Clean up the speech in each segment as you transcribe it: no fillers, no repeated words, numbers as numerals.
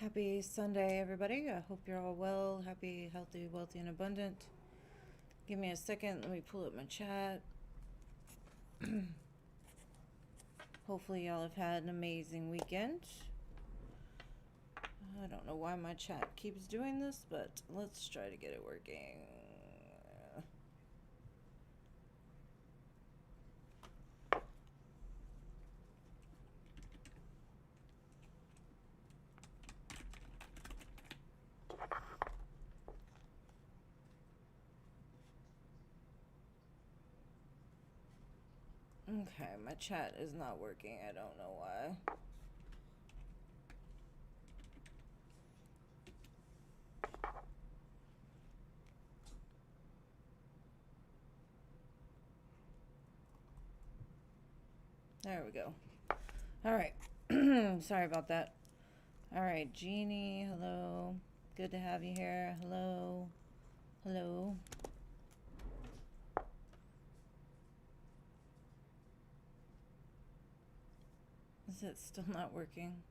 Happy Sunday, everybody. I hope you're all well, happy, healthy, wealthy, and abundant. Give me a second. Let me pull up my chat. Hopefully, y'all have had an amazing weekend. I don't know why my chat keeps doing this, but let's try to get it working. Okay, my chat is not working. I don't know why. There we go. All right. Sorry about that. All right, Jeannie, hello. Good to have you here. Hello. Hello. Is it still not working?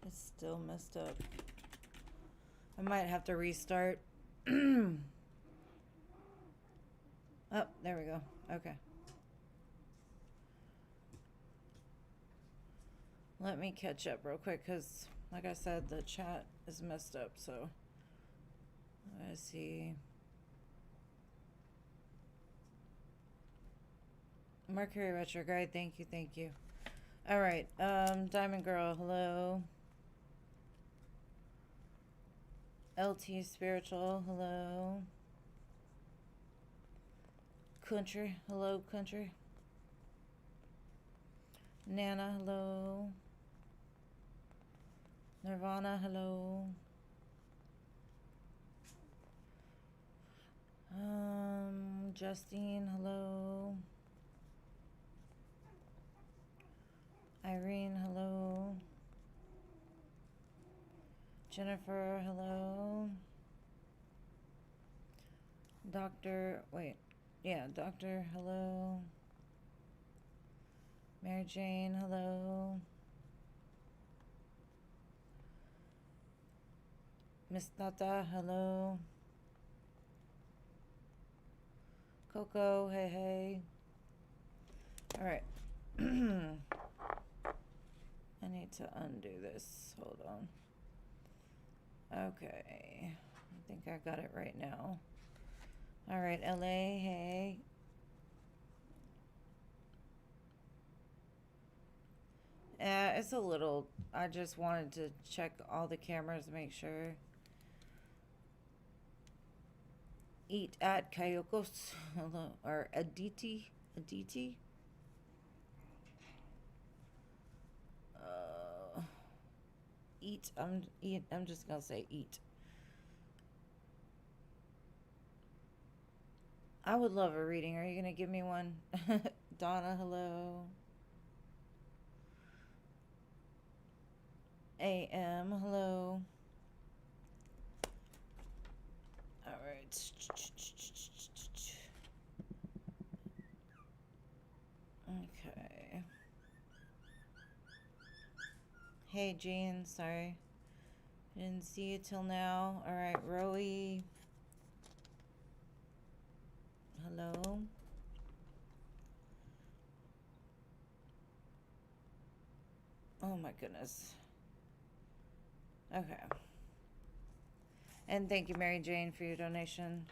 It's still messed up. I might have to restart. Oh, there we go. Okay. Let me catch up real quick because, like I said, the chat is messed up. So, let's see. Mercury retrograde. Thank you. Thank you. All right. Diamond Girl. Hello. LT Spiritual. Hello. Country. Hello, Country. Nana. Hello. Nirvana. Hello. Justine. Hello. Irene. Hello. Jennifer. Hello. Doctor. Wait. Yeah, Doctor. Hello. Mary Jane. Hello. Miss Nata. Hello. Coco. Hey, hey. All right. I need to undo this. Hold on. Okay. I think I got it right now. All right, LA. Hey. It's a little. I just wanted to check all the cameras to make sure. Eat at Kayokos. Hello. Or Aditi. Aditi. Eat. I'm just gonna say eat. I would love a reading. Are you gonna give me one? Donna, hello. AM, hello. All right. Okay. Hey, Jean. Sorry. Didn't see you till now. All right, Rowie. Hello. Oh my goodness. Okay. And thank you, Mary Jane, for your donation.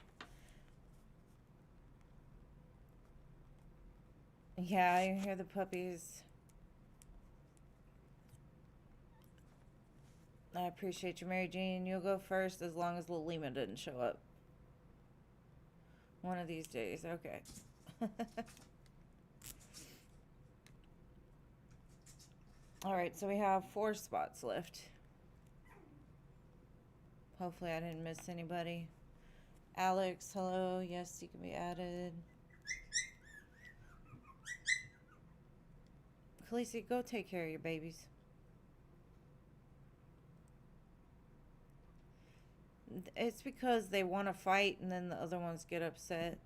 Yeah, you hear the puppies. I appreciate you, Mary Jane. You'll go first as long as Lil Lima didn't show up. One of these days. Okay. All right, so we have 4 spots left. Hopefully I didn't miss anybody. Alex, hello. Yes, you can be added. Khaleesi, go take care of your babies. It's because they want to fight and then the other ones get upset.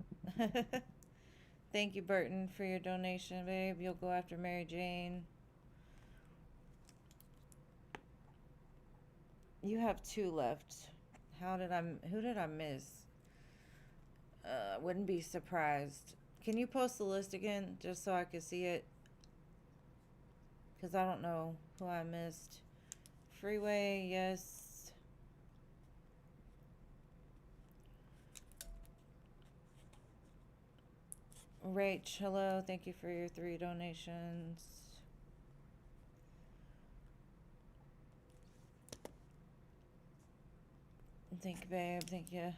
Thank you, Burton, for your donation, babe. You'll go after Mary Jane. You have 2 left. Who did I miss? Wouldn't be surprised. Can you post the list again just so I can see it? Because I don't know who I missed. Freeway, yes. Rach, hello. Thank you for your 3 donations. Thank you, babe. Thank you.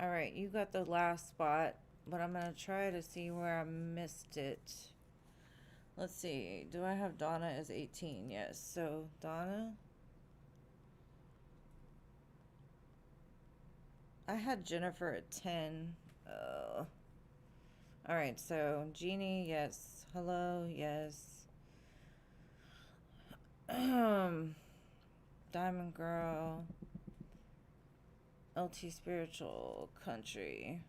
Alright, you got the last spot, but I'm going to try to see where I missed it. Let's see. Do I have Donna as 18? Yes. So, Donna. I had Jennifer at 10. Alright, so Jeannie, yes. Hello, yes. Diamond Girl. LT Spiritual Country.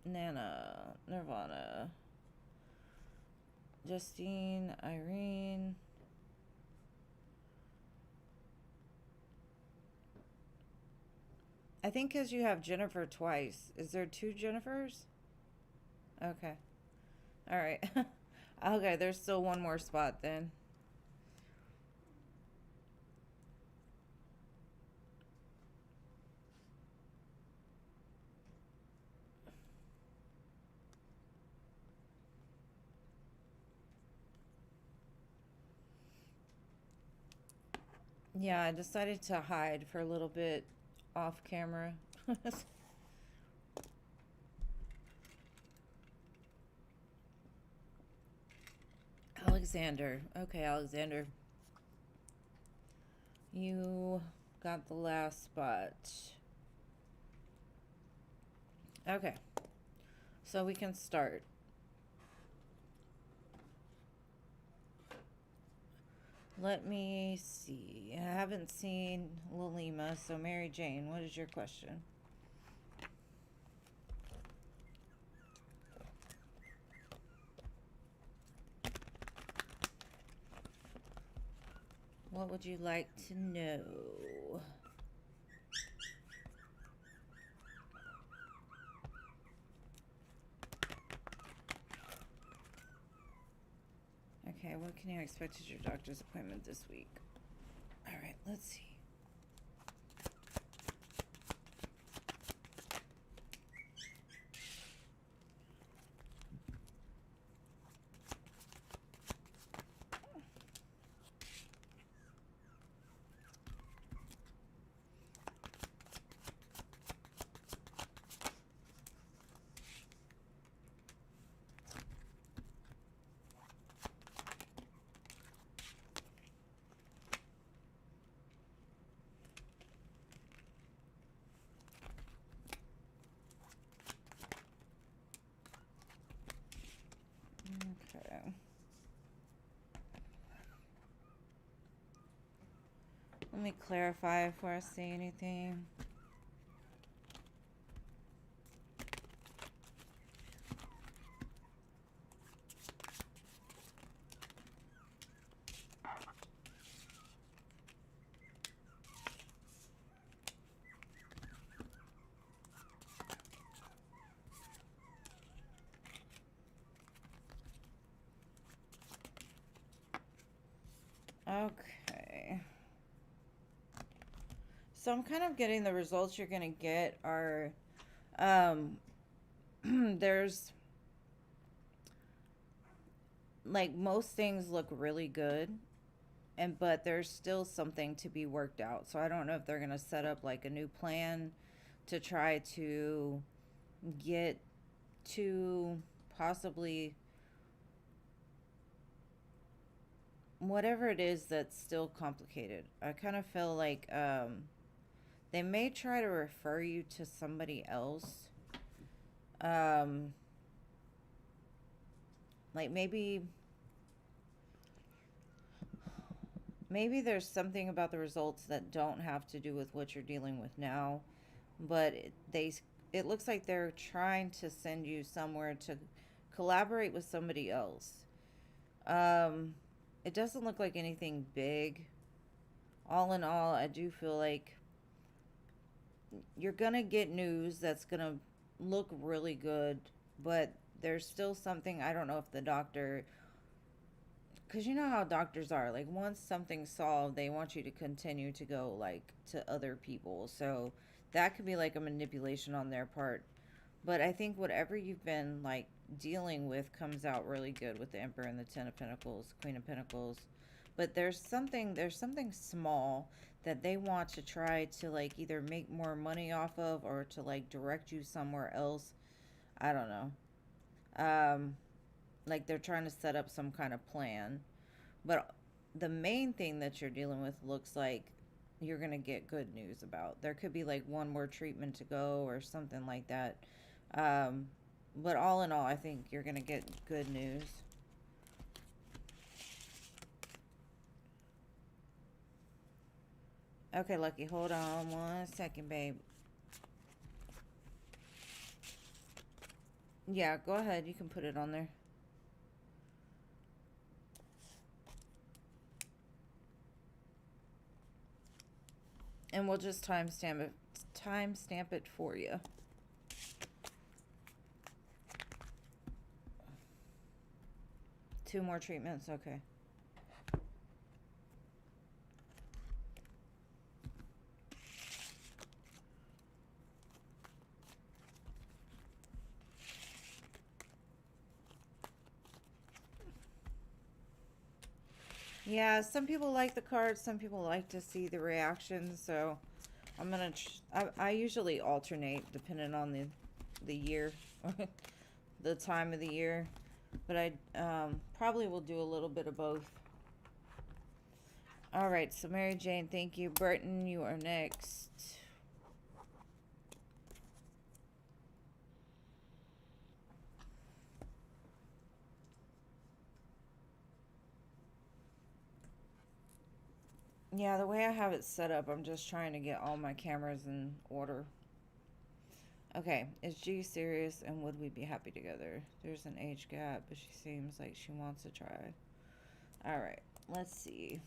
Nana. Nirvana. Justine. Irene. I think because you have Jennifer twice. Is there 2 Jennifers? Okay. Alright. Okay, there's still one more spot then. Yeah, I decided to hide for a little bit off camera. Alexander. Okay, Alexander. You got the last spot. Okay. So we can start. Let me see. I haven't seen Lalima, so Mary Jane, what is your question? What would you like to know? Okay, what can you expect at your doctor's appointment this week? All right, let's see. Okay. Let me clarify before I say anything. Okay. So I'm kind of getting the results you're going to get are, there's, like, most things look really good, but there's still something to be worked out. So I don't know if they're going to set up, like, a new plan to try to get to possibly whatever it is that's still complicated. I kind of feel like they may try to refer you to somebody else. Like maybe maybe there's something about the results that don't have to do with what you're dealing with now, but it looks like they're trying to send you somewhere to collaborate with somebody else. Um, it doesn't look like anything big. All in all, I do feel like you're gonna get news that's gonna look really good, but there's still something. I don't know if the doctor, because you know how doctors are, like once something's solved they want you to continue to go like to other people, so that could be like a manipulation on their part. But I think whatever you've been like dealing with comes out really good with the Emperor and the Ten of Pentacles, Queen of Pentacles. But there's something small that they want to try to like either make more money off of or to like direct you somewhere else. I don't know. Like they're trying to set up some kind of plan. But the main thing that you're dealing with looks like you're going to get good news about. There could be like one more treatment to go or something like that. Um, but all in all, I think you're going to get good news. Okay, Lucky, hold on 1 second, babe. Yeah, go ahead. You can put it on there. And we'll just timestamp it for you. Two more treatments, okay. Yeah, some people like the cards, some people like to see the reactions, so I'm gonna. I usually alternate depending on the year, the time of the year, but I probably will do a little bit of both. All right, so Mary Jane, thank you. Burton, you are next. Yeah, the way I have it set up, I'm just trying to get all my cameras in order. Okay, is G serious and would we be happy together? There's an age gap, but she seems like she wants to try. All right, let's see.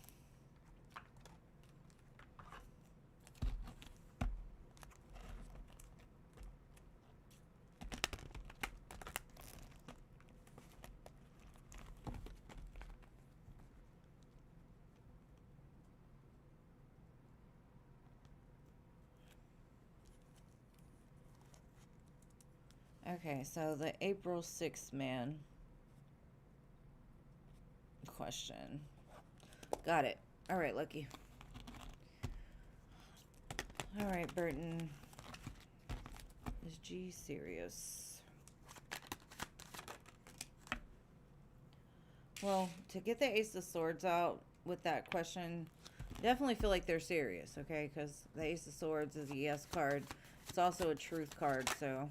Okay, so the April 6th man question. Got it. All right, Lucky. All right, Burton. Is G serious? Well, to get the Ace of Swords out with that question, definitely feel like they're serious, okay? Because the Ace of Swords is a yes card. It's also a truth card, so...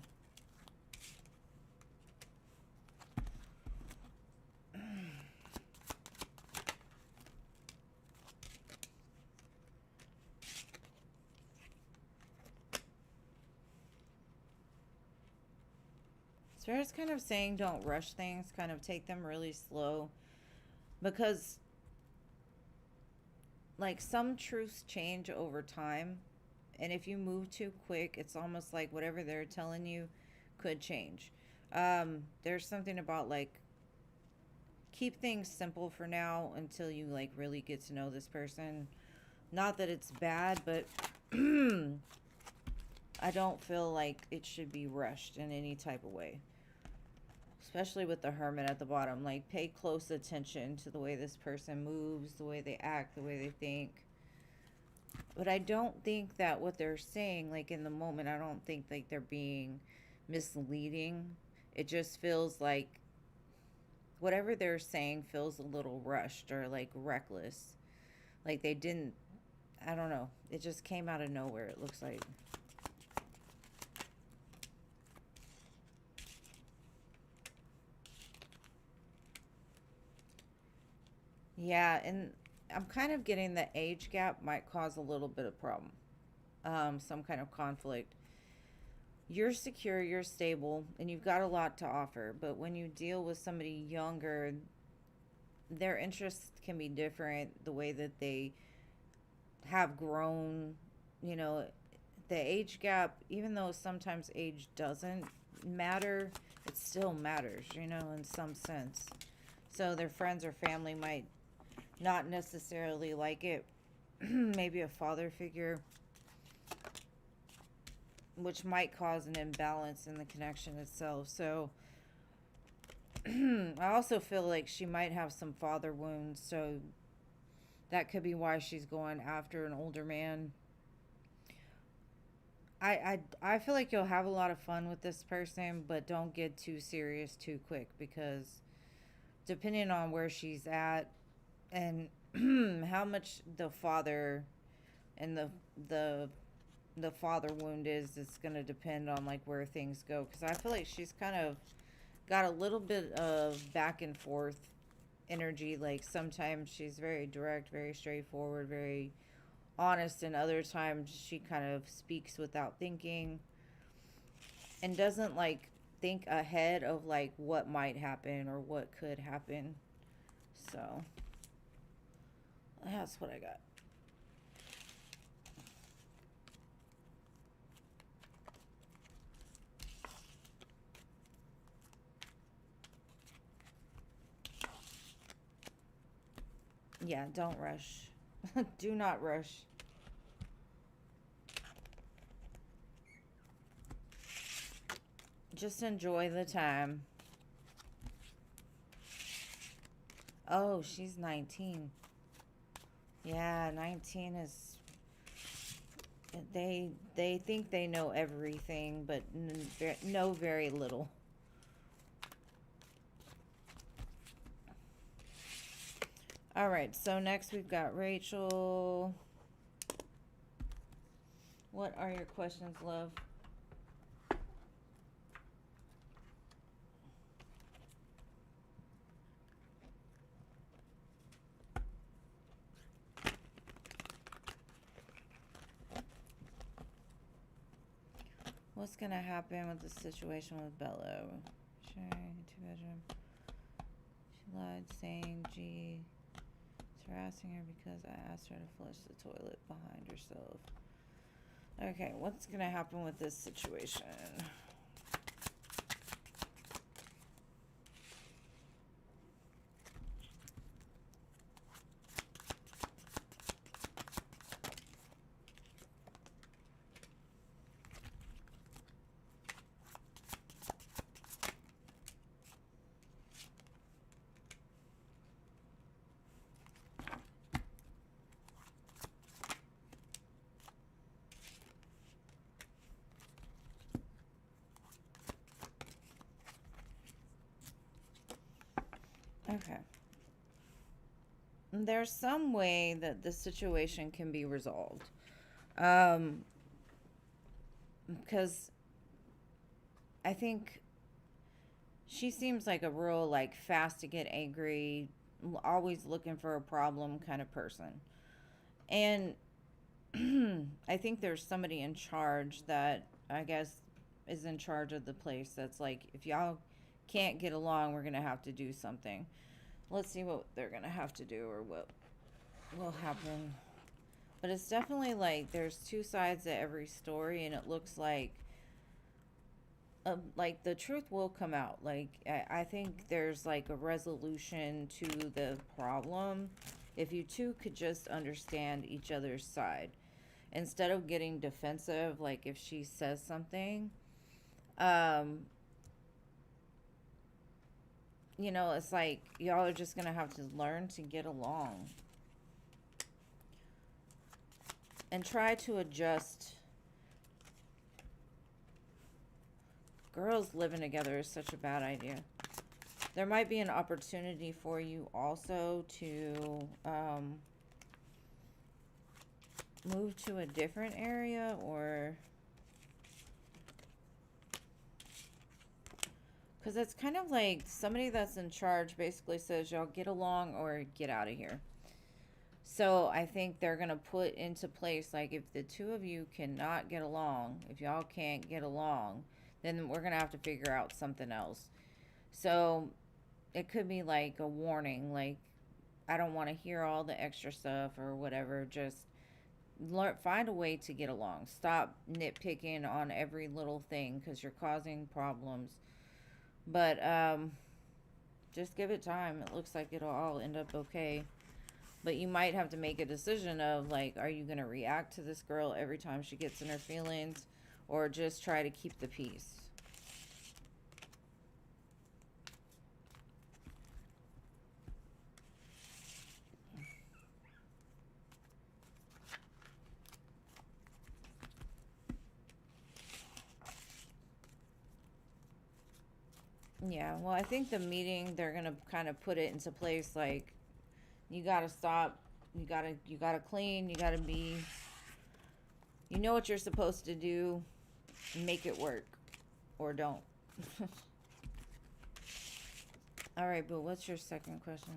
Spirit's kind of saying don't rush things, kind of take them really slow. Because, like, some truths change over time. And if you move too quick, it's almost like whatever they're telling you could change. There's something about, like, keep things simple for now until you, like, really get to know this person. Not that it's bad, but I don't feel like it should be rushed in any type of way. Especially with the Hermit at the bottom. Like, pay close attention to the way this person moves, the way they act, the way they think. But I don't think that what they're saying, like, in the moment, I don't think, like, they're being misleading. It just feels like whatever they're saying feels a little rushed or, like, reckless. Like, they didn't, I don't know. It just came out of nowhere, it looks like. Yeah, and I'm kind of getting the age gap might cause a little bit of problem, some kind of conflict. You're secure, you're stable, and you've got a lot to offer. But when you deal with somebody younger, their interests can be different. The way that they have grown, you know, the age gap, even though sometimes age doesn't matter, it still matters, you know, in some sense. So their friends or family might not necessarily like it. Maybe a father figure, which might cause an imbalance in the connection itself. So I also feel like she might have some father wounds, so that could be why she's going after an older man. I feel like you'll have a lot of fun with this person, but don't get too serious too quick, because depending on where she's at and how much the father and the the father wound is, it's going to depend on like where things go, because I feel like she's kind of got a little bit of back and forth energy. Like sometimes she's very direct, very straightforward, very honest, and other times she kind of speaks without thinking and doesn't like think ahead of like what might happen or what could happen. So that's what I got. Yeah, don't rush. Do not rush. Just enjoy the time. Oh, she's 19. Yeah, 19 is, they think they know everything, but know very little. All right, so next we've got Rachel. What are your questions, love? What's gonna happen with the situation with Bello? Sharing a 2-bedroom. She lied, saying G is harassing her because I asked her to flush the toilet behind herself. Okay, what's gonna happen with this situation? Okay. There's some way that the situation can be resolved. Um, because I think she seems like a real, like, fast to get angry, always looking for a problem kind of person. And I think there's somebody in charge that I guess is in charge of the place that's like, if y'all can't get along, we're gonna have to do something. Let's see what they're gonna have to do or what will happen. But it's definitely like there's two sides to every story, and it looks like the truth will come out. Like I think there's like a resolution to the problem if you two could just understand each other's side instead of getting defensive. Like if she says something, um, you know, it's like y'all are just gonna have to learn to get along and try to adjust. Girls living together is such a bad idea. There might be an opportunity for you also to move to a different area, or because it's kind of like somebody that's in charge basically says y'all get along or get out of here. So I think they're going to put into place, like, if the two of you cannot get along, if y'all can't get along, then we're going to have to figure out something else. So it could be like a warning, like, I don't want to hear all the extra stuff or whatever. Just find a way to get along. Stop nitpicking on every little thing because you're causing problems. But just give it time. It looks like it'll all end up okay. But you might have to make a decision of, like, are you going to react to this girl every time she gets in her feelings, or just try to keep the peace? Yeah, well, I think the meeting, they're going to kind of put it into place, like, you got to stop, you got to clean, you got to be, you know what you're supposed to do, make it work, or don't. All right, but what's your second question?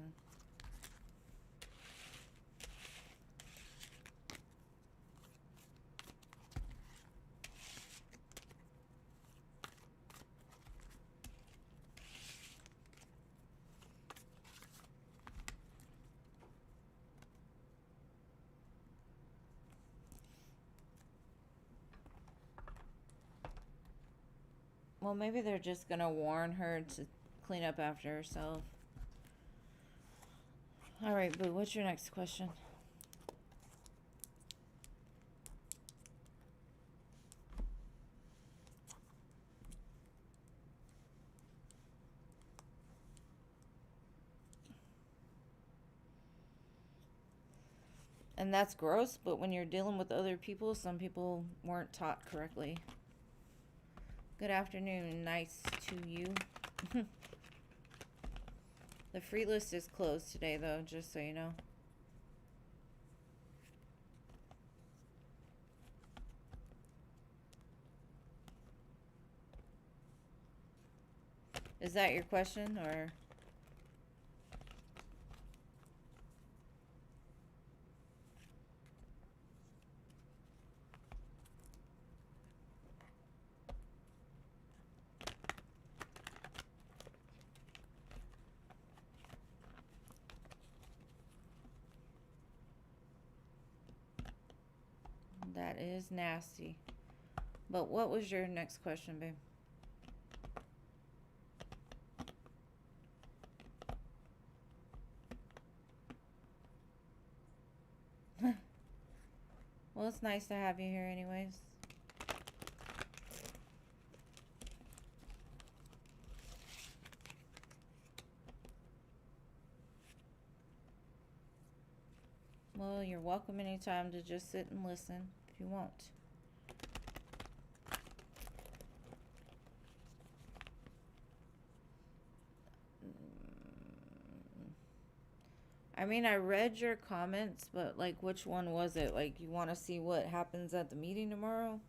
Well, maybe they're just going to warn her to clean up after herself. All right, boo, what's your next question? And that's gross, but when you're dealing with other people, some people weren't taught correctly. Good afternoon, nice to you. The free list is closed today, though, just so you know. Is that your question, or? That is nasty. But what was your next question, babe? Well, it's nice to have you here anyways. Well, you're welcome anytime to just sit and listen if you want. I mean, I read your comments, but, like, which one was it? Like, you want to see what happens at the meeting tomorrow?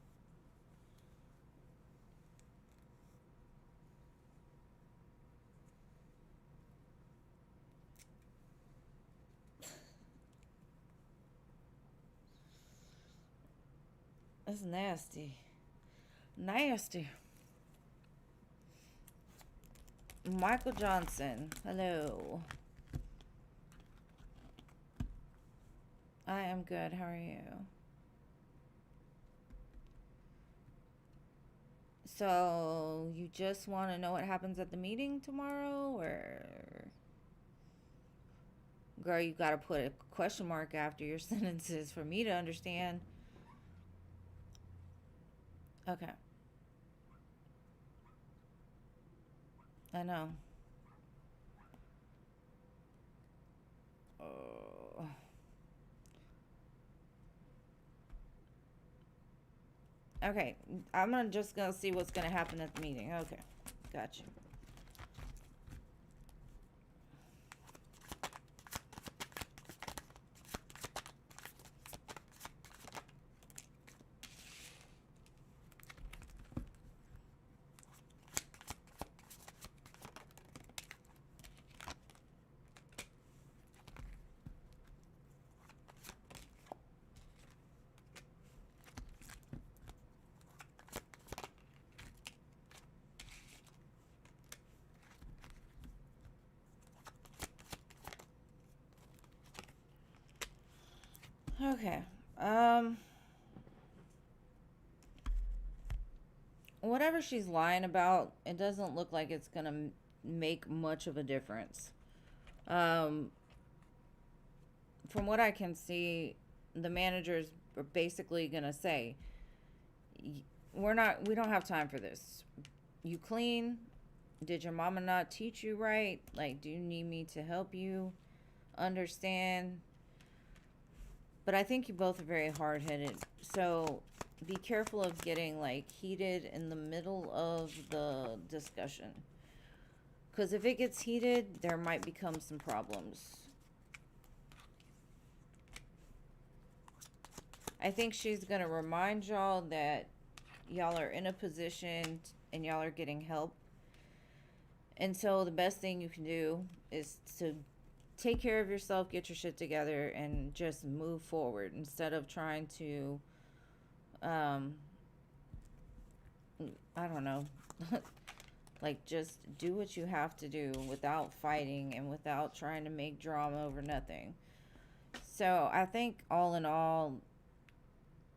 That's nasty. Nasty. Michael Johnson, hello. I am good. How are you? So, you just want to know what happens at the meeting tomorrow, or? Girl, you gotta put a question mark after your sentences for me to understand. Okay. I know. Oh. Okay, I'm just gonna see what's gonna happen at the meeting. Okay, gotcha. Okay. Whatever she's lying about, it doesn't look like it's gonna make much of a difference. Um, from what I can see, the managers are basically gonna say, we don't have time for this. You clean? Did your mama not teach you right? Like, do you need me to help you understand? But I think you both are very hard headed. So be careful of getting like heated in the middle of the discussion. Because if it gets heated, there might become some problems. I think she's going to remind y'all that y'all are in a position and y'all are getting help. And so the best thing you can do is to take care of yourself, get your shit together, and just move forward instead of trying to, um, I don't know, like just do what you have to do without fighting and without trying to make drama over nothing. So I think all in all,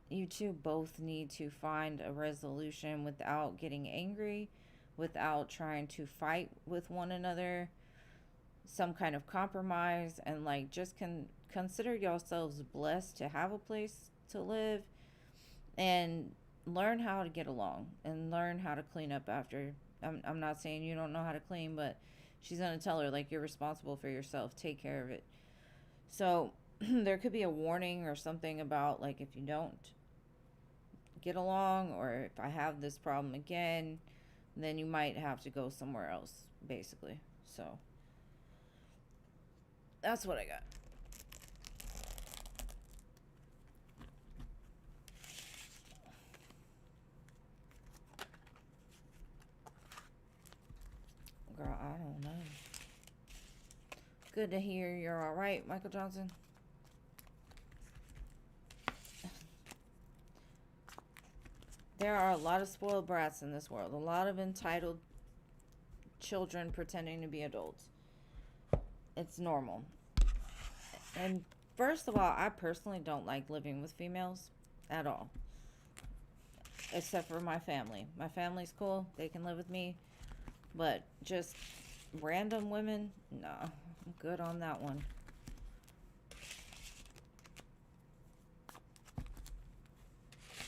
you two both need to find a resolution without getting angry, without trying to fight with one another, some kind of compromise, and like just consider yourselves blessed to have a place to live and learn how to get along and learn how to clean up after. I'm not saying you don't know how to clean, but she's going to tell her like you're responsible for yourself, take care of it. So there could be a warning or something about like if you don't get along or if I have this problem again, then you might have to go somewhere else, basically. So that's what I got. Girl, I don't know. Good to hear you're all right, Michael Johnson. There are a lot of spoiled brats in this world, a lot of entitled children pretending to be adults. It's normal. And first of all, I personally don't like living with females at all, except for my family. My family's cool, they can live with me, but just random women, no, I'm good on that one.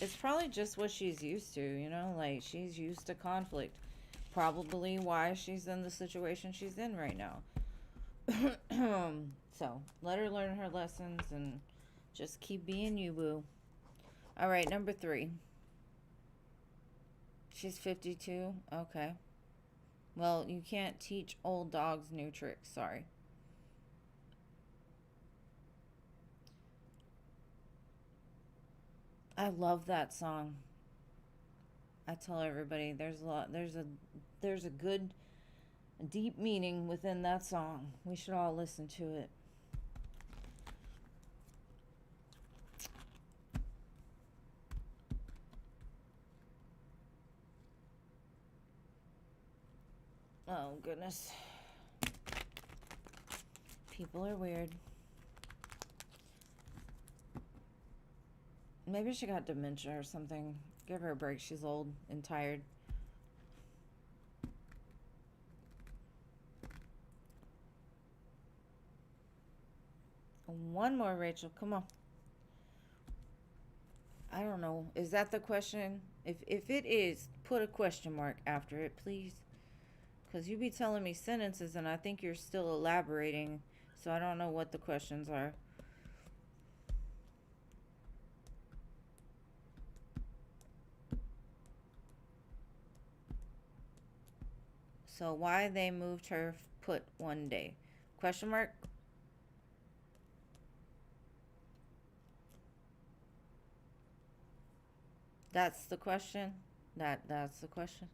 It's probably just what she's used to, you know, like she's used to conflict. Probably why she's in the situation she's in right now. So let her learn her lessons and just keep being you, boo. All right, number 3. She's 52. Okay. Well, you can't teach old dogs new tricks. Sorry. I love that song. I tell everybody there's a good deep meaning within that song. We should all listen to it. Oh goodness. People are weird. Maybe she got dementia or something. Give her a break. She's old and tired. One more, Rachel. Come on. I don't know. Is that the question? If it is, put a question mark after it, please. Because you be telling me sentences and I think you're still elaborating. So I don't know what the questions are. So why they moved her, put one day. Question mark? That's the question? That's the question?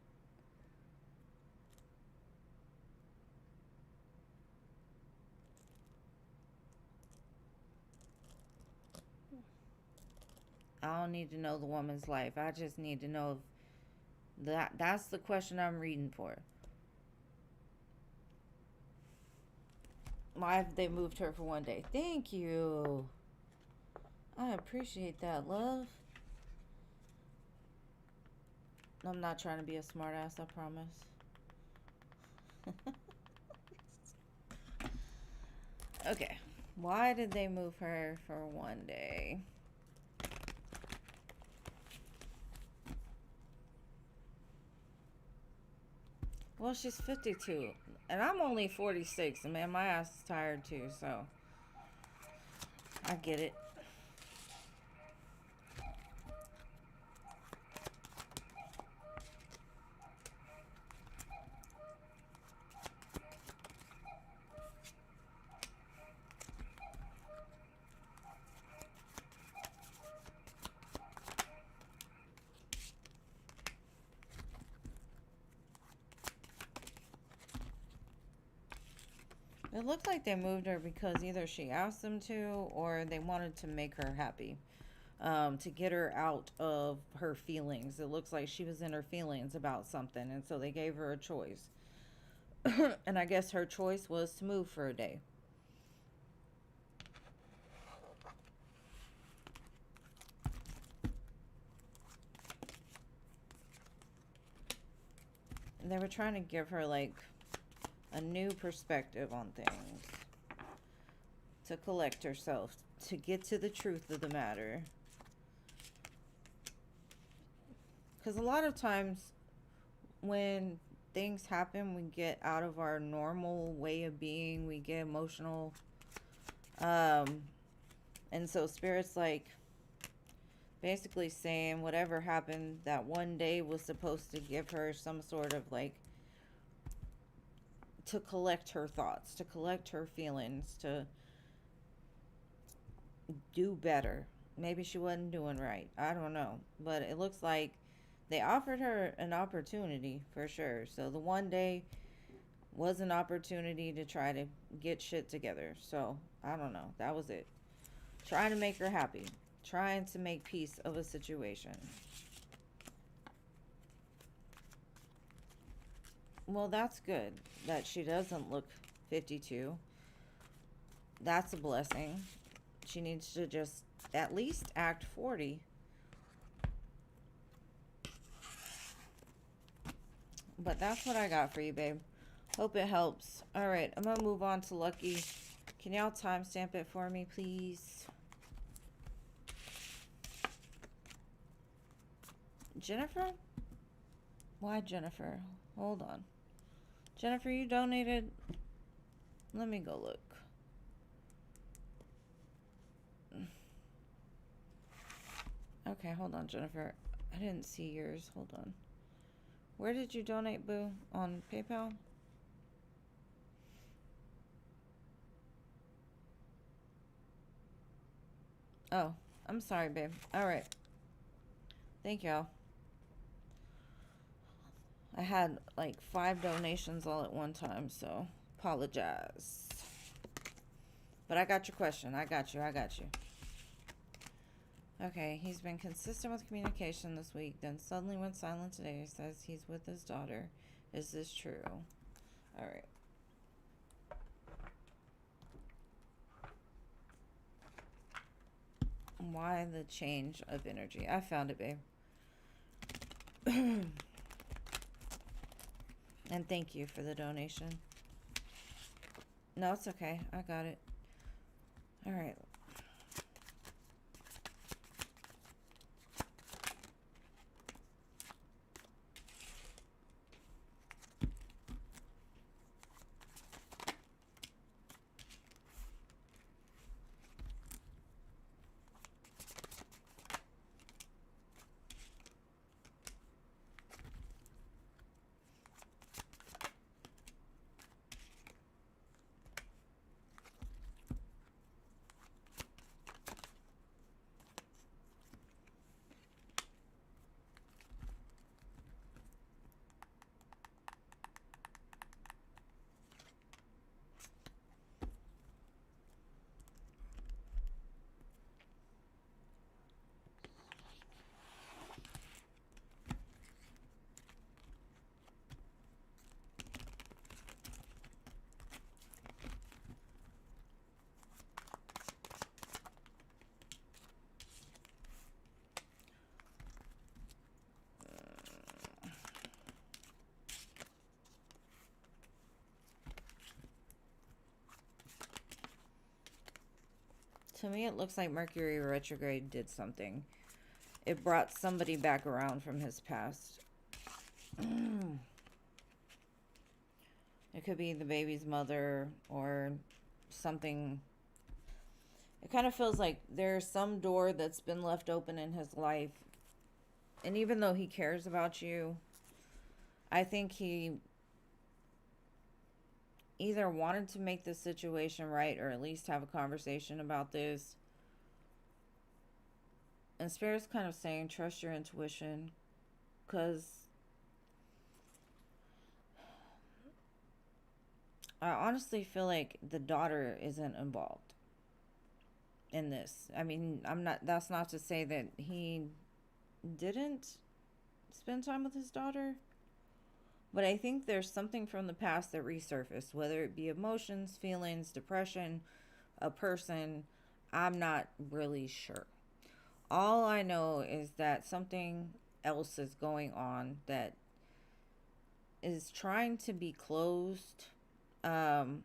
I don't need to know the woman's life. I just need to know that's the question I'm reading for. Why have they moved her for one day? Thank you. I appreciate that, love. I'm not trying to be a smartass, I promise. Okay. Why did they move her for one day? Well, she's 52. And I'm only 46. And man, my ass is tired too, so I get it. It looked like they moved her because either she asked them to or they wanted to make her happy. To get her out of her feelings. It looks like she was in her feelings about something, and so they gave her a choice. And I guess her choice was to move for a day. And they were trying to give her like a new perspective on things, to collect herself, to get to the truth of the matter. Because a lot of times when things happen, we get out of our normal way of being, we get emotional. And so Spirit's like basically saying whatever happened that one day was supposed to give her some sort of like, to collect her thoughts, to collect her feelings, to do better. Maybe she wasn't doing right. I don't know. But it looks like they offered her an opportunity for sure. So the one day was an opportunity to try to get shit together. So I don't know. That was it. Trying to make her happy. Trying to make peace of a situation. Well, that's good that she doesn't look 52. That's a blessing. She needs to just at least act 40. But that's what I got for you, babe. Hope it helps. Alright, I'm gonna move on to Lucky. Can y'all timestamp it for me, please? Jennifer? Why Jennifer? Hold on. Jennifer, you donated? Let me go look. Okay, hold on, Jennifer. I didn't see yours. Hold on. Where did you donate, boo? On PayPal? Oh, I'm sorry, babe. Alright. Thank y'all. I had like 5 donations all at one time, so apologize. But I got your question. I got you. Okay, he's been consistent with communication this week, then suddenly went silent today. Says he's with his daughter. Is this true? Alright. Why the change of energy? I found it, babe. And thank you for the donation. No, it's okay. I got it. Alright. To me, it looks like Mercury retrograde did something. It brought somebody back around from his past. It could be the baby's mother or something. It kind of feels like there's some door that's been left open in his life. And even though he cares about you, I think he either wanted to make the situation right or at least have a conversation about this. And Spirit's kind of saying, trust your intuition. Because I honestly feel like the daughter isn't involved in this. I mean, that's not to say that he didn't spend time with his daughter. But I think there's something from the past that resurfaced, whether it be emotions, feelings, depression, a person. I'm not really sure. All I know is that something else is going on that is trying to be closed. And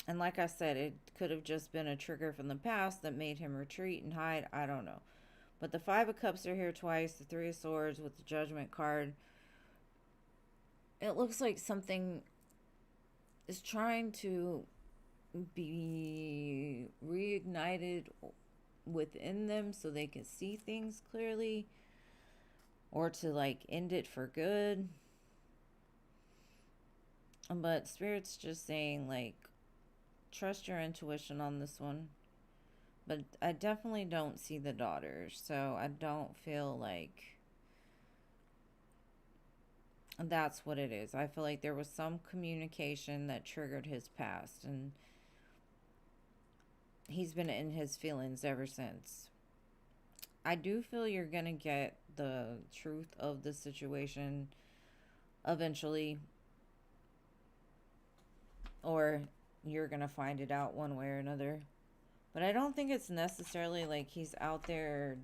like I said, it could have just been a trigger from the past that made him retreat and hide. I don't know. But the Five of Cups are here twice. The Three of Swords with the Judgment card. It looks like something is trying to be reignited within them so they can see things clearly, or to like end it for good. But Spirit's just saying, like, trust your intuition on this one. But I definitely don't see the daughter, so I don't feel like that's what it is. I feel like there was some communication that triggered his past, and he's been in his feelings ever since. I do feel you're gonna get the truth of the situation eventually, or you're gonna find it out one way or another. But I don't think it's necessarily like he's out there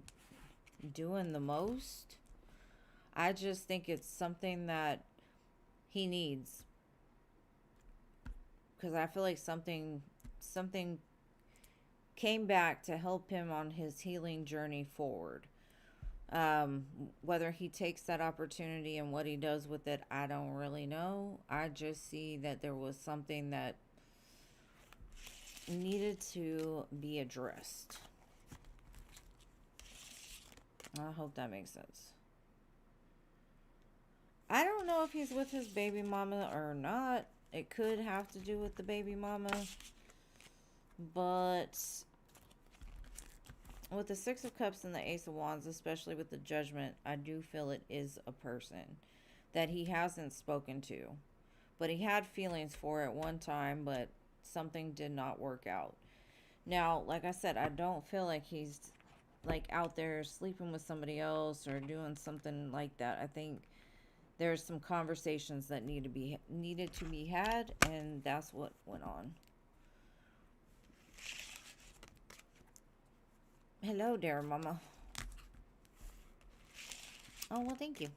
doing the most. I just think it's something that he needs, because I feel like something came back to help him on his healing journey forward. Whether he takes that opportunity and what he does with it, I don't really know. I just see that there was something that needed to be addressed. I hope that makes sense. I don't know if he's with his baby mama or not. It could have to do with the baby mama. But with the Six of Cups and the Ace of Wands, especially with the Judgment, I do feel it is a person that he hasn't spoken to. But he had feelings for at one time, but something did not work out. Now, like I said, I don't feel like he's like out there sleeping with somebody else or doing something like that. I think there's some conversations that needed to be had, and that's what went on. Hello there, Mama. Oh, well, thank you.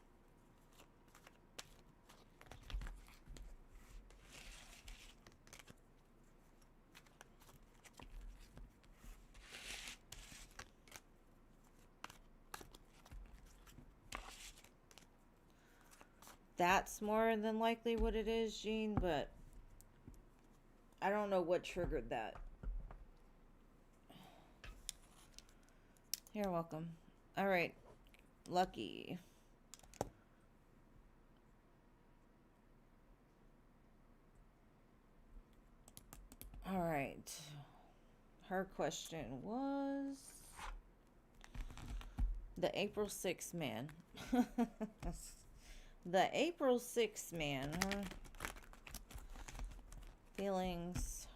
That's more than likely what it is, Jean, but I don't know what triggered that. You're welcome. All right. Lucky. All right. Her question was the April 6th man. The April 6th man. Feelings.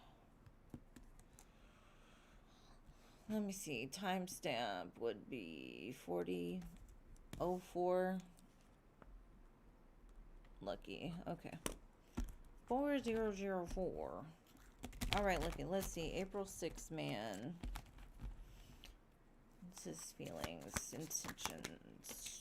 Let me see. Timestamp would be 40:04. Lucky. Okay. 4004. All right, Lucky. Let's see. April 6th man. What's his feelings? Intentions.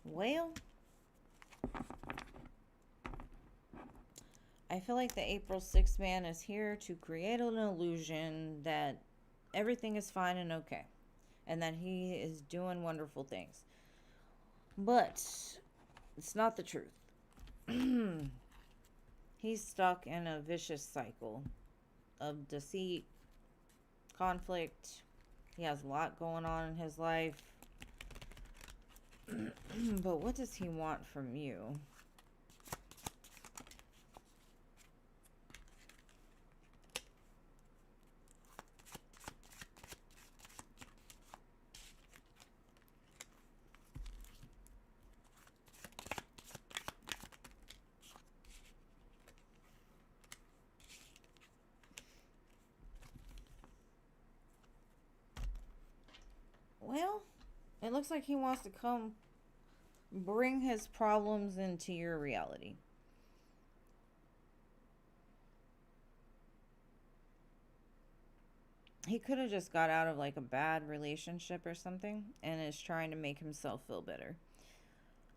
Well, I feel like the April 6th man is here to create an illusion that everything is fine and okay, and that he is doing wonderful things. But it's not the truth. He's stuck in a vicious cycle of deceit, conflict. He has a lot going on in his life. But what does he want from you? Well, it looks like he wants to come bring his problems into your reality. He could have just got out of like a bad relationship or something and is trying to make himself feel better.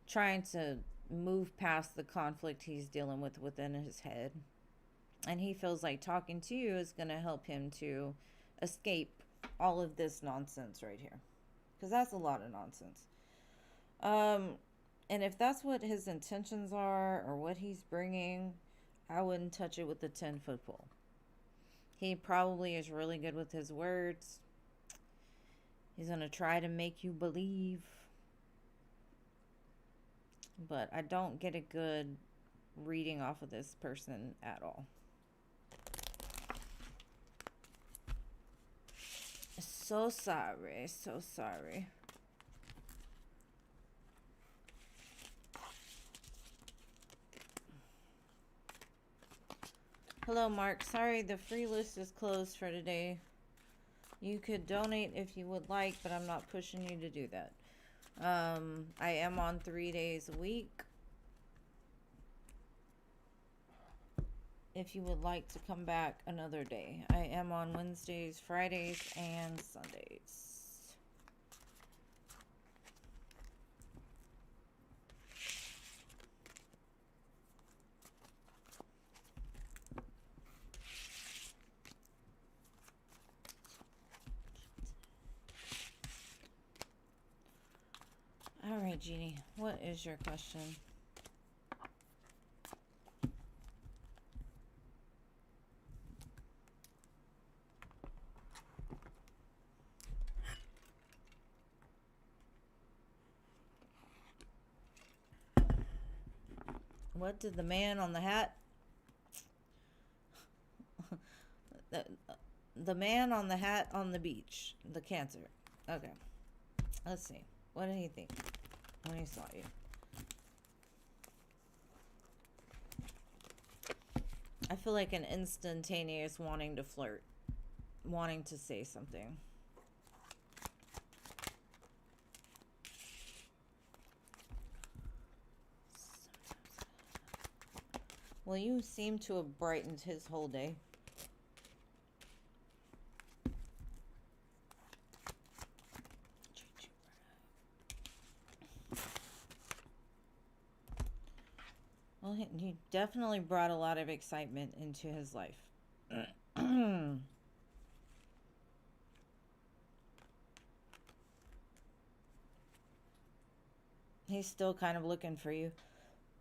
Trying to move past the conflict he's dealing with within his head. And he feels like talking to you is going to help him to escape all of this nonsense right here. Because that's a lot of nonsense. And if that's what his intentions are or what he's bringing, I wouldn't touch it with a 10-foot pole. He probably is really good with his words. He's going to try to make you believe. But I don't get a good reading off of this person at all. So sorry, so sorry. Hello, Mark. Sorry, the free list is closed for today. You could donate if you would like, but I'm not pushing you to do that. I am on 3 days a week. If you would like to come back another day, I am on Wednesdays, Fridays, and Sundays. All right, Jeannie, what is your question? What did the man on the hat? the man on the hat on the beach. The Cancer. Okay. Let's see. What did he think when he saw you? I feel like an instantaneous wanting to flirt. Wanting to say something. Well, you seem to have brightened his whole day. Well, he definitely brought a lot of excitement into his life. He's still kind of looking for you.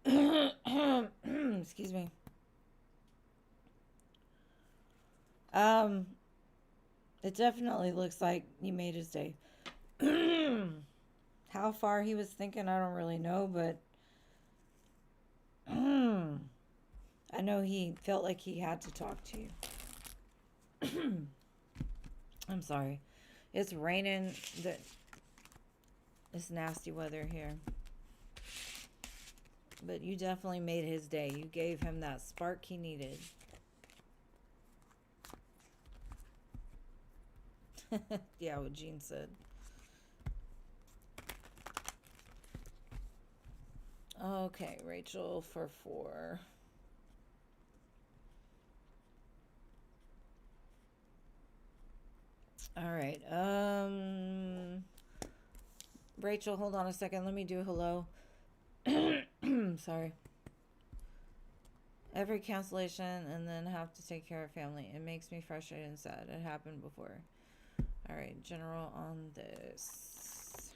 Excuse me. It definitely looks like you made his day. How far he was thinking, I don't really know, but I know he felt like he had to talk to you. I'm sorry. It's raining. It's nasty weather here. But you definitely made his day. You gave him that spark he needed. Yeah, what Jean said. Okay, Rachel for 4. All right. Rachel, hold on a second. Let me do hello. Sorry. Every cancellation and then have to take care of family. It makes me frustrated and sad. It happened before. All right, general on this.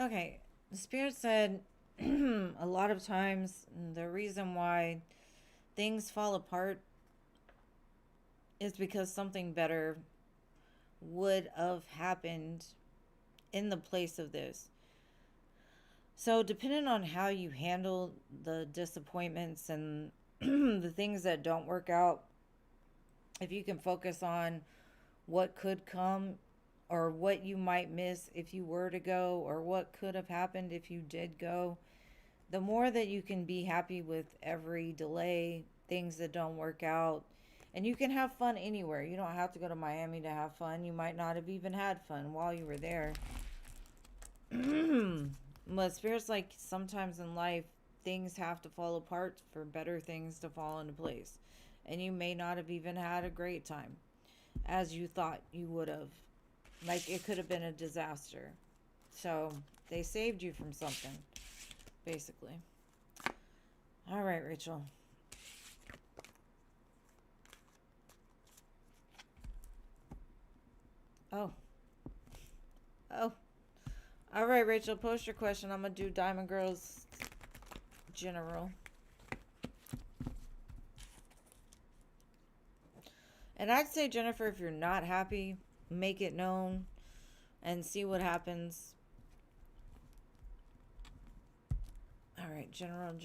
Okay, the spirit said a lot of times the reason why things fall apart is because something better would have happened in the place of this. So, depending on how you handle the disappointments and the things that don't work out, if you can focus on what could come or what you might miss if you were to go or what could have happened if you did go, the more that you can be happy with every delay, things that don't work out, and you can have fun anywhere. You don't have to go to Miami to have fun. You might not have even had fun while you were there. But Spirit's like sometimes in life, things have to fall apart for better things to fall into place. And you may not have even had a great time as you thought you would have. Like it could have been a disaster. So they saved you from something, basically. All right, Rachel. Oh. Oh. All right, Rachel, post your question. I'm going to do Diamond Girls General. And I'd say, Jennifer, if you're not happy, make it known and see what happens. All right, general.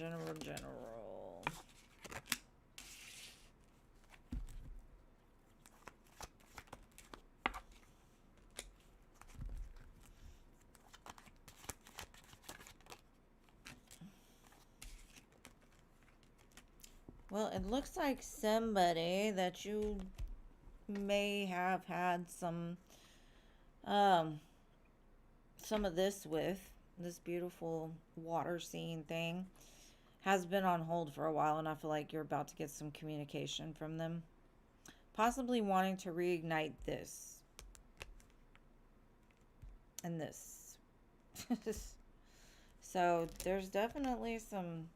Well, it looks like somebody that you may have had some of this beautiful water scene thing has been on hold for a while, and I feel like you're about to get some communication from them, possibly wanting to reignite this and this. So there's definitely some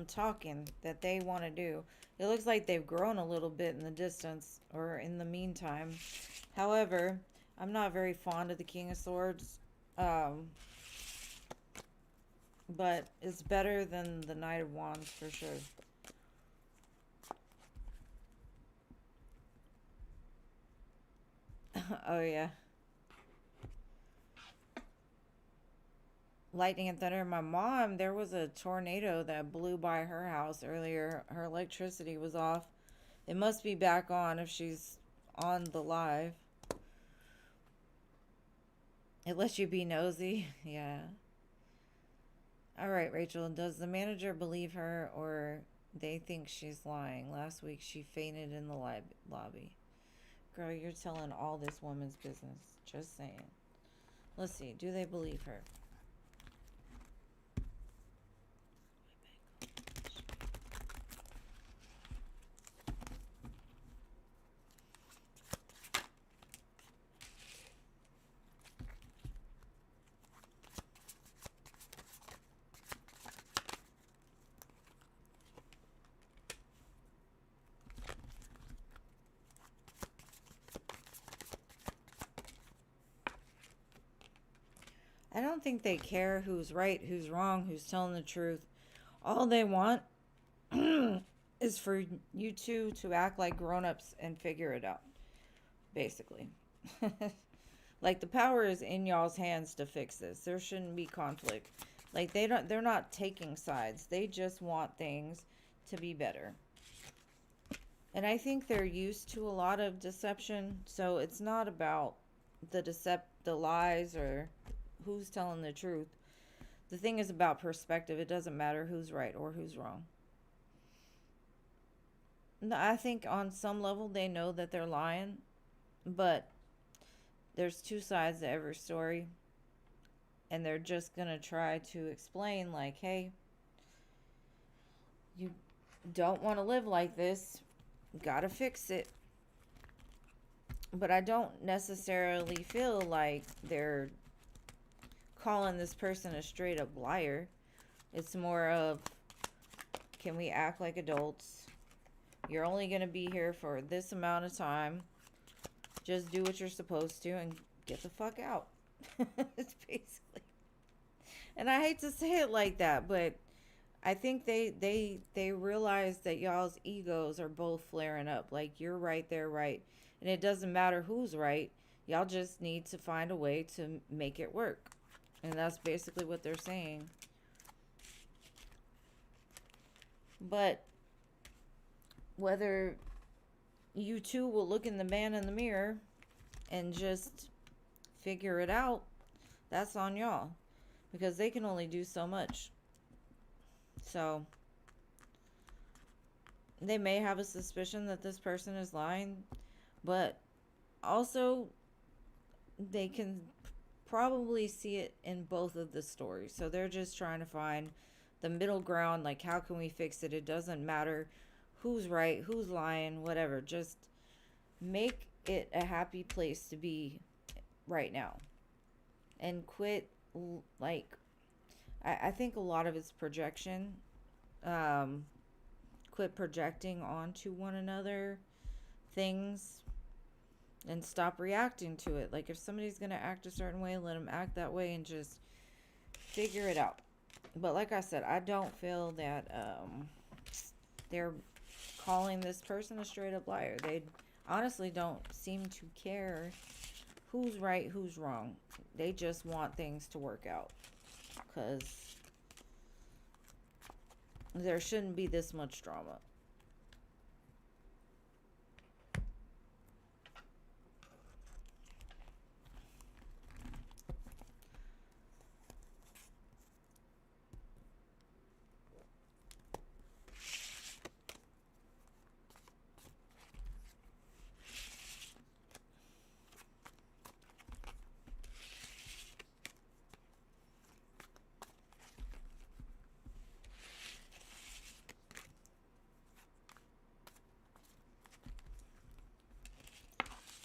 talking that they want to do. It looks like they've grown a little bit in the distance or in the meantime. However, I'm not very fond of the King of Swords. But it's better than the Knight of Wands for sure. Oh, yeah. Lightning and thunder. My mom, there was a tornado that blew by her house earlier. Her electricity was off. It must be back on if she's on the live. It lets you be nosy. Yeah. All right, Rachel. Does the manager believe her or they think she's lying? Last week she fainted in the lobby. Girl, you're telling all this woman's business. Just saying. Let's see. Do they believe her? I don't think they care who's right, who's wrong, who's telling the truth. All they want is for you two to act like grown-ups and figure it out, basically. Like the power is in y'all's hands to fix this. There shouldn't be conflict. Like they're not taking sides. They just want things to be better. And I think they're used to a lot of deception, so it's not about the lies or who's telling the truth. The thing is about perspective. It doesn't matter who's right or who's wrong. I think on some level they know that they're lying, But there's two sides to every story, and they're just gonna try to explain, like, hey, you don't want to live like this, gotta fix it. But I don't necessarily feel like they're calling this person a straight up liar. It's more of, can we act like adults? You're only going to be here for this amount of time. Just do what you're supposed to and get the fuck out. It's basically. And I hate to say it like that, but I think they realize that y'all's egos are both flaring up. Like, you're right, they're right. And it doesn't matter who's right. Y'all just need to find a way to make it work. And that's basically what they're saying. But whether you two will look in the man in the mirror and just figure it out, that's on y'all. Because they can only do so much. So they may have a suspicion that this person is lying, but also they can probably see it in both of the stories. So they're just trying to find the middle ground, like, how can we fix it? It doesn't matter who's right, who's lying, whatever. Just make it a happy place to be right now. And quit, like, I think a lot of it's projection. Quit projecting onto one another things and stop reacting to it. Like, if somebody's going to act a certain way, let them act that way and just figure it out. But like I said, I don't feel that they're calling this person a straight up liar. They honestly don't seem to care who's right, who's wrong. They just want things to work out. Because there shouldn't be this much drama.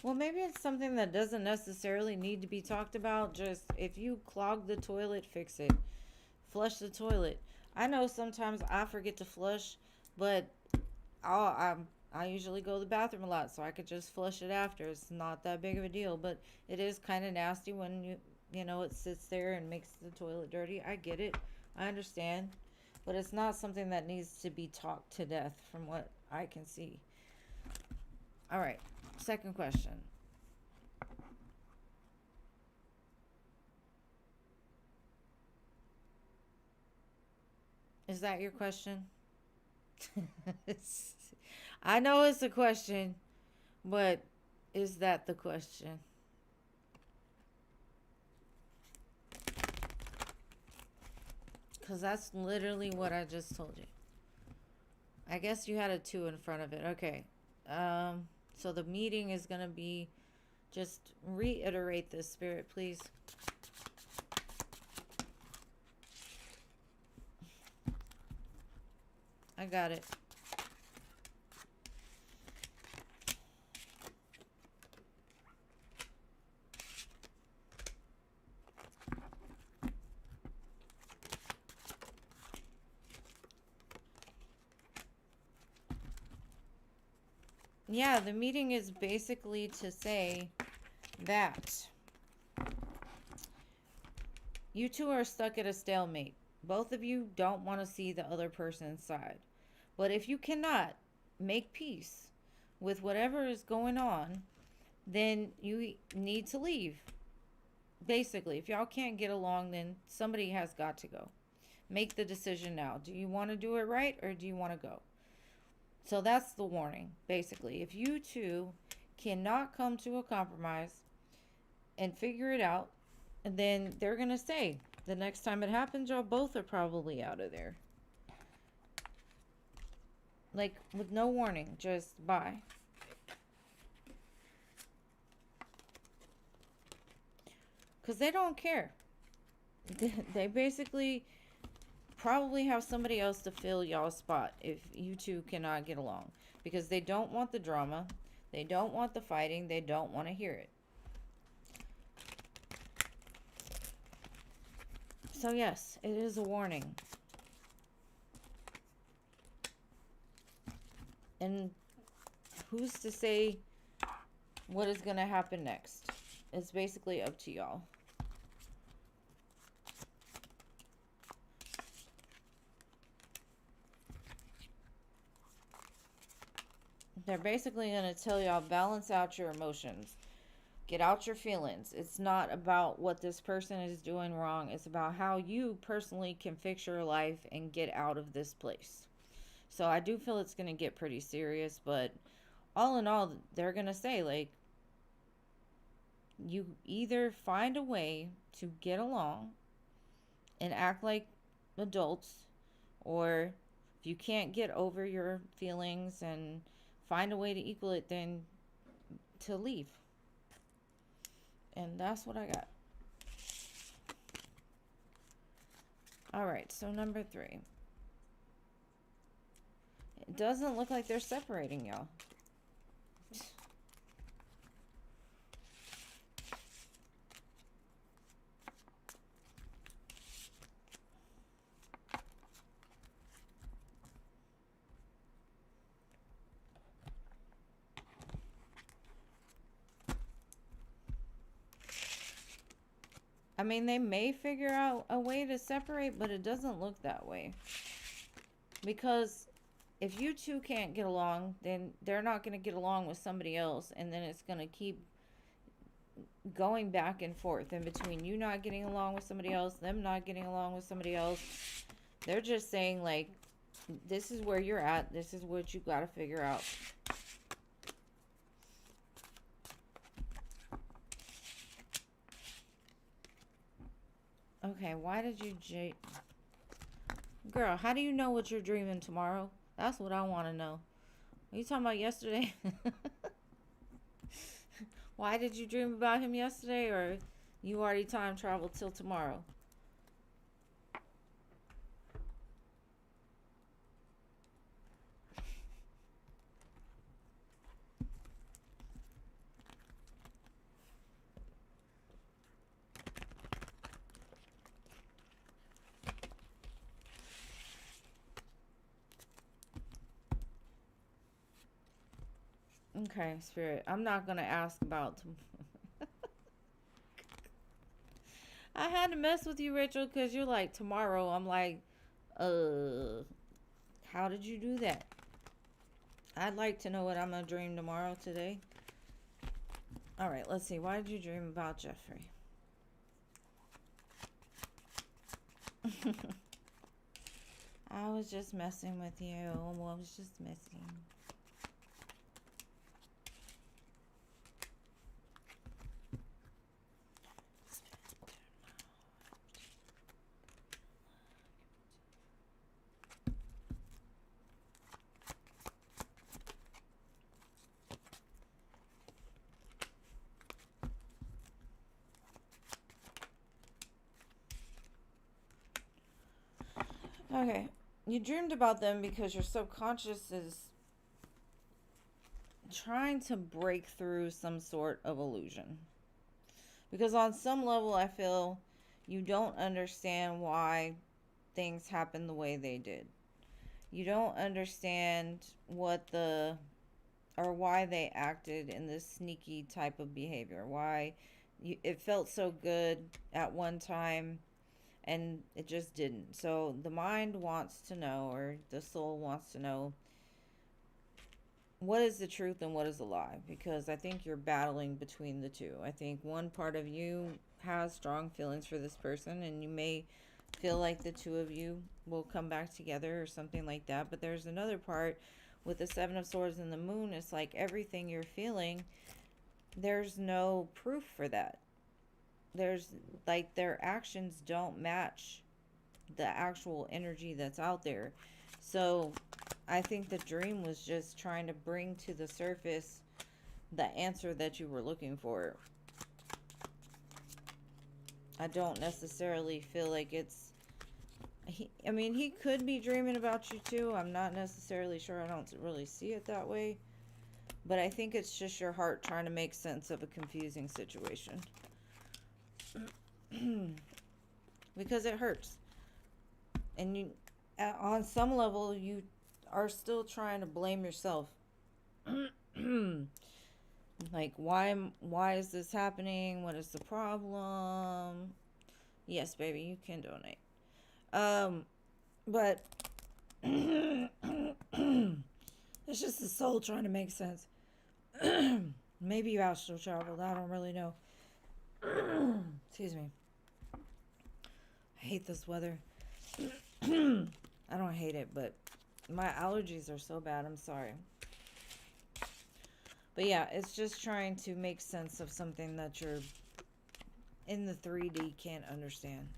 Well, maybe it's something that doesn't necessarily need to be talked about. Just, if you clog the toilet, fix it. Flush the toilet. I know sometimes I forget to flush, but I usually go to the bathroom a lot, so I could just flush it after. It's not that big of a deal, but it is kind of nasty when you know, it sits there and makes the toilet dirty. I get it. I understand. But it's not something that needs to be talked to death from what I can see. All right. Second question. Is that your question? I know it's a question, but is that the question? Because that's literally what I just told you. I guess you had a 2 in front of it. Okay. So the meeting is going to be, just reiterate this, Spirit, please. I got it. Yeah, the meeting is basically to say that you two are stuck at a stalemate. Both of you don't want to see the other person's side. But if you cannot make peace with whatever is going on, then you need to leave. Basically, if y'all can't get along, then somebody has got to go. Make the decision now. Do you want to do it right, or do you want to go? So that's the warning, basically. If you two cannot come to a compromise and figure it out, then they're going to say, the next time it happens, y'all both are probably out of there. Like, with no warning, just bye. Because they don't care. They basically probably have somebody else to fill y'all's spot if you two cannot get along. Because they don't want the drama. They don't want the fighting. They don't want to hear it. So yes, it is a warning. And who's to say what is going to happen next? It's basically up to y'all. They're basically going to tell y'all, balance out your emotions. Get out your feelings. It's not about what this person is doing wrong. It's about how you personally can fix your life and get out of this place. So I do feel it's going to get pretty serious, but all in all, they're going to say, like, you either find a way to get along and act like adults, or if you can't get over your feelings and find a way to equal it, then to leave. And that's what I got. All right, so number 3. It doesn't look like they're separating y'all. I mean, they may figure out a way to separate, but it doesn't look that way. Because if you two can't get along, then they're not going to get along with somebody else. And then it's going to keep going back and forth in between you not getting along with somebody else, them not getting along with somebody else. They're just saying, like, this is where you're at. This is what you got to figure out. Okay, why did you... Girl, how do you know what you're dreaming tomorrow? That's what I want to know. Are you talking about yesterday? Why did you dream about him yesterday? Or you already time traveled till tomorrow? Okay, Spirit. I'm not going to ask about... I had to mess with you, Rachel, because you're like, tomorrow. I'm like, how did you do that? I'd like to know what I'm going to dream tomorrow today. All right, let's see. Why did you dream about Jeffrey? I was just messing with you. I was just messing. Okay, you dreamed about them because your subconscious is trying to break through some sort of illusion. Because on some level, I feel you don't understand why things happen the way they did. You don't understand what or why they acted in this sneaky type of behavior. Why it felt so good at one time and it just didn't. So the mind wants to know, or the soul wants to know, what is the truth and what is a lie? Because I think you're battling between the two. I think one part of you has strong feelings for this person, and you may feel like the two of you will come back together or something like that. But there's another part with the Seven of Swords and the Moon. It's like everything you're feeling, there's no proof for that. There's like their actions don't match the actual energy that's out there. So I think the dream was just trying to bring to the surface the answer that you were looking for. I don't necessarily feel like it's... I mean, he could be dreaming about you too. I'm not necessarily sure. I don't really see it that way. But I think it's just your heart trying to make sense of a confusing situation. Because it hurts. And you, on some level, you are still trying to blame yourself. Like, why is this happening? What is the problem? Yes, baby, you can donate. But it's just the soul trying to make sense. Maybe you astral traveled. I don't really know. Excuse me. I hate this weather. I don't hate it, but my allergies are so bad. I'm sorry. But yeah, it's just trying to make sense of something that you're in the 3D can't understand.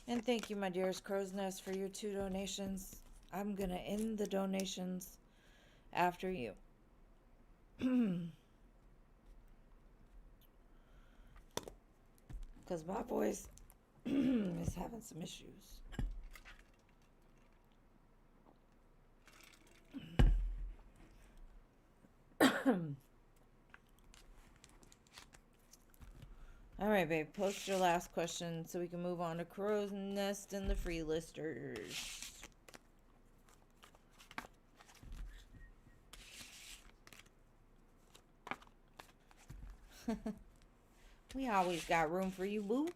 And thank you, my dearest Crow's Nest, for your 2 donations. I'm going to end the donations after you. Because my voice is having some issues. All right, babe. Post your last question so we can move on to Crow's Nest and the free listers. We always got room for you, boo.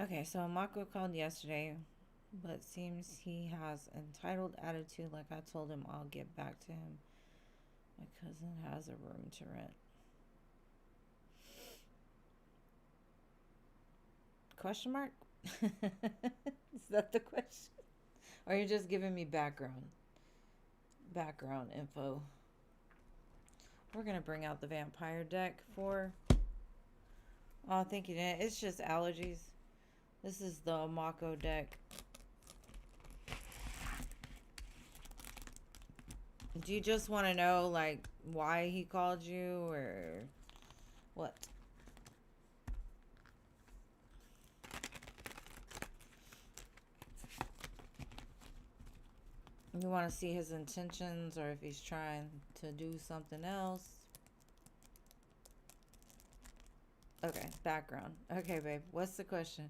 Okay, so Mako called yesterday, but seems he has entitled attitude. Like I told him, I'll get back to him. My cousin has a room to rent. Question mark? Is that the question? Or you're just giving me background info? We're going to bring out the vampire deck for... Oh, thank you, Dan. It's just allergies. This is the Mako deck. Do you just want to know, like, why he called you, or what? You want to see his intentions, or if he's trying to do something else? Okay, background. Okay, babe. What's the question?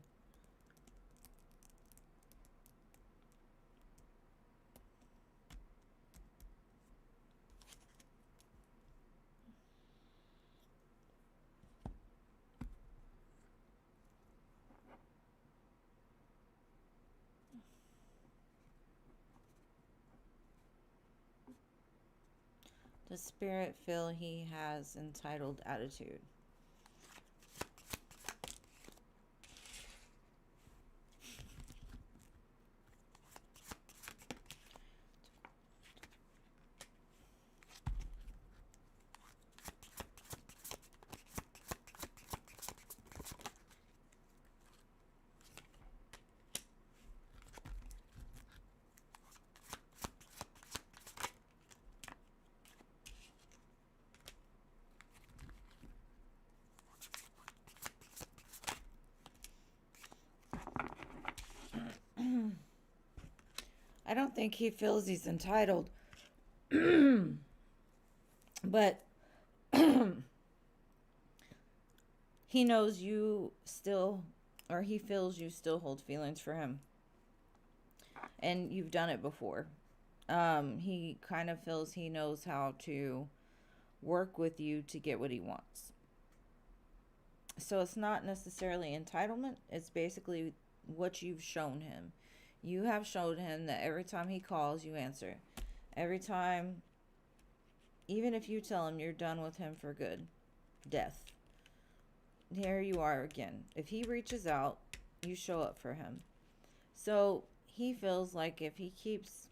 Does spirit feel he has entitled attitude? I don't think he feels he's entitled. But he knows you still, or he feels you still hold feelings for him. And you've done it before. He kind of feels he knows how to work with you to get what he wants. So it's not necessarily entitlement. It's basically what you've shown him. You have showed him that every time he calls, you answer. Every time Even if you tell him you're done with him for good, death, here you are again. If he reaches out, you show up for him. So he feels like if he keeps,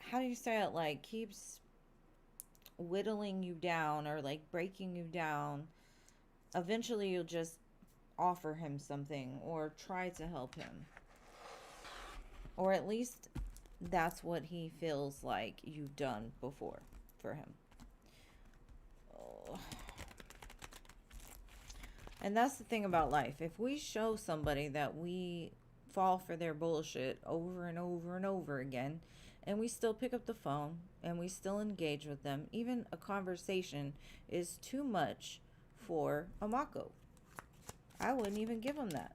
how do you say it, like keeps whittling you down or like breaking you down, eventually you'll just offer him something or try to help him. Or at least that's what he feels like you've done before for him. Oh. And that's the thing about life. If we show somebody that we fall for their bullshit over and over and over again, and we still pick up the phone and we still engage with them, even a conversation is too much for a Mako. I wouldn't even give him that.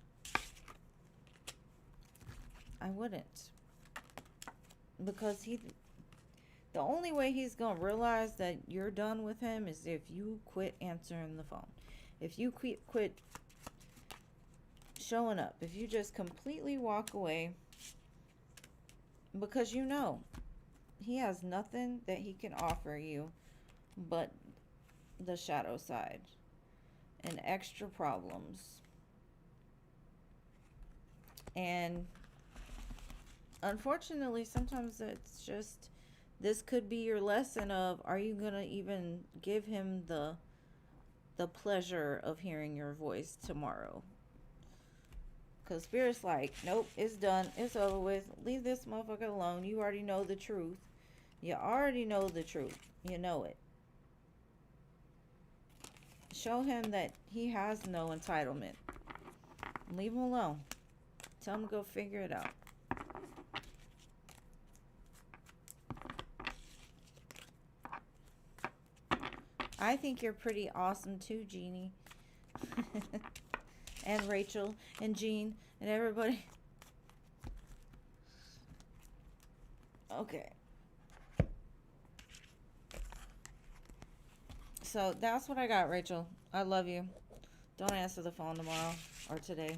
I wouldn't. Because the only way he's going to realize that you're done with him is if you quit answering the phone. If you quit showing up. If you just completely walk away. Because you know he has nothing that he can offer you but the shadow side and extra problems. And unfortunately, sometimes it's just, this could be your lesson of, are you going to even give him the pleasure of hearing your voice tomorrow? Because Spirit's like, nope, it's done. It's over with. Leave this motherfucker alone. You already know the truth. You already know the truth. You know it. Show him that he has no entitlement. Leave him alone. Tell him to go figure it out. I think you're pretty awesome too, Jeannie. And Rachel and Jean and everybody. Okay. So that's what I got, Rachel. I love you. Don't answer the phone tomorrow or today.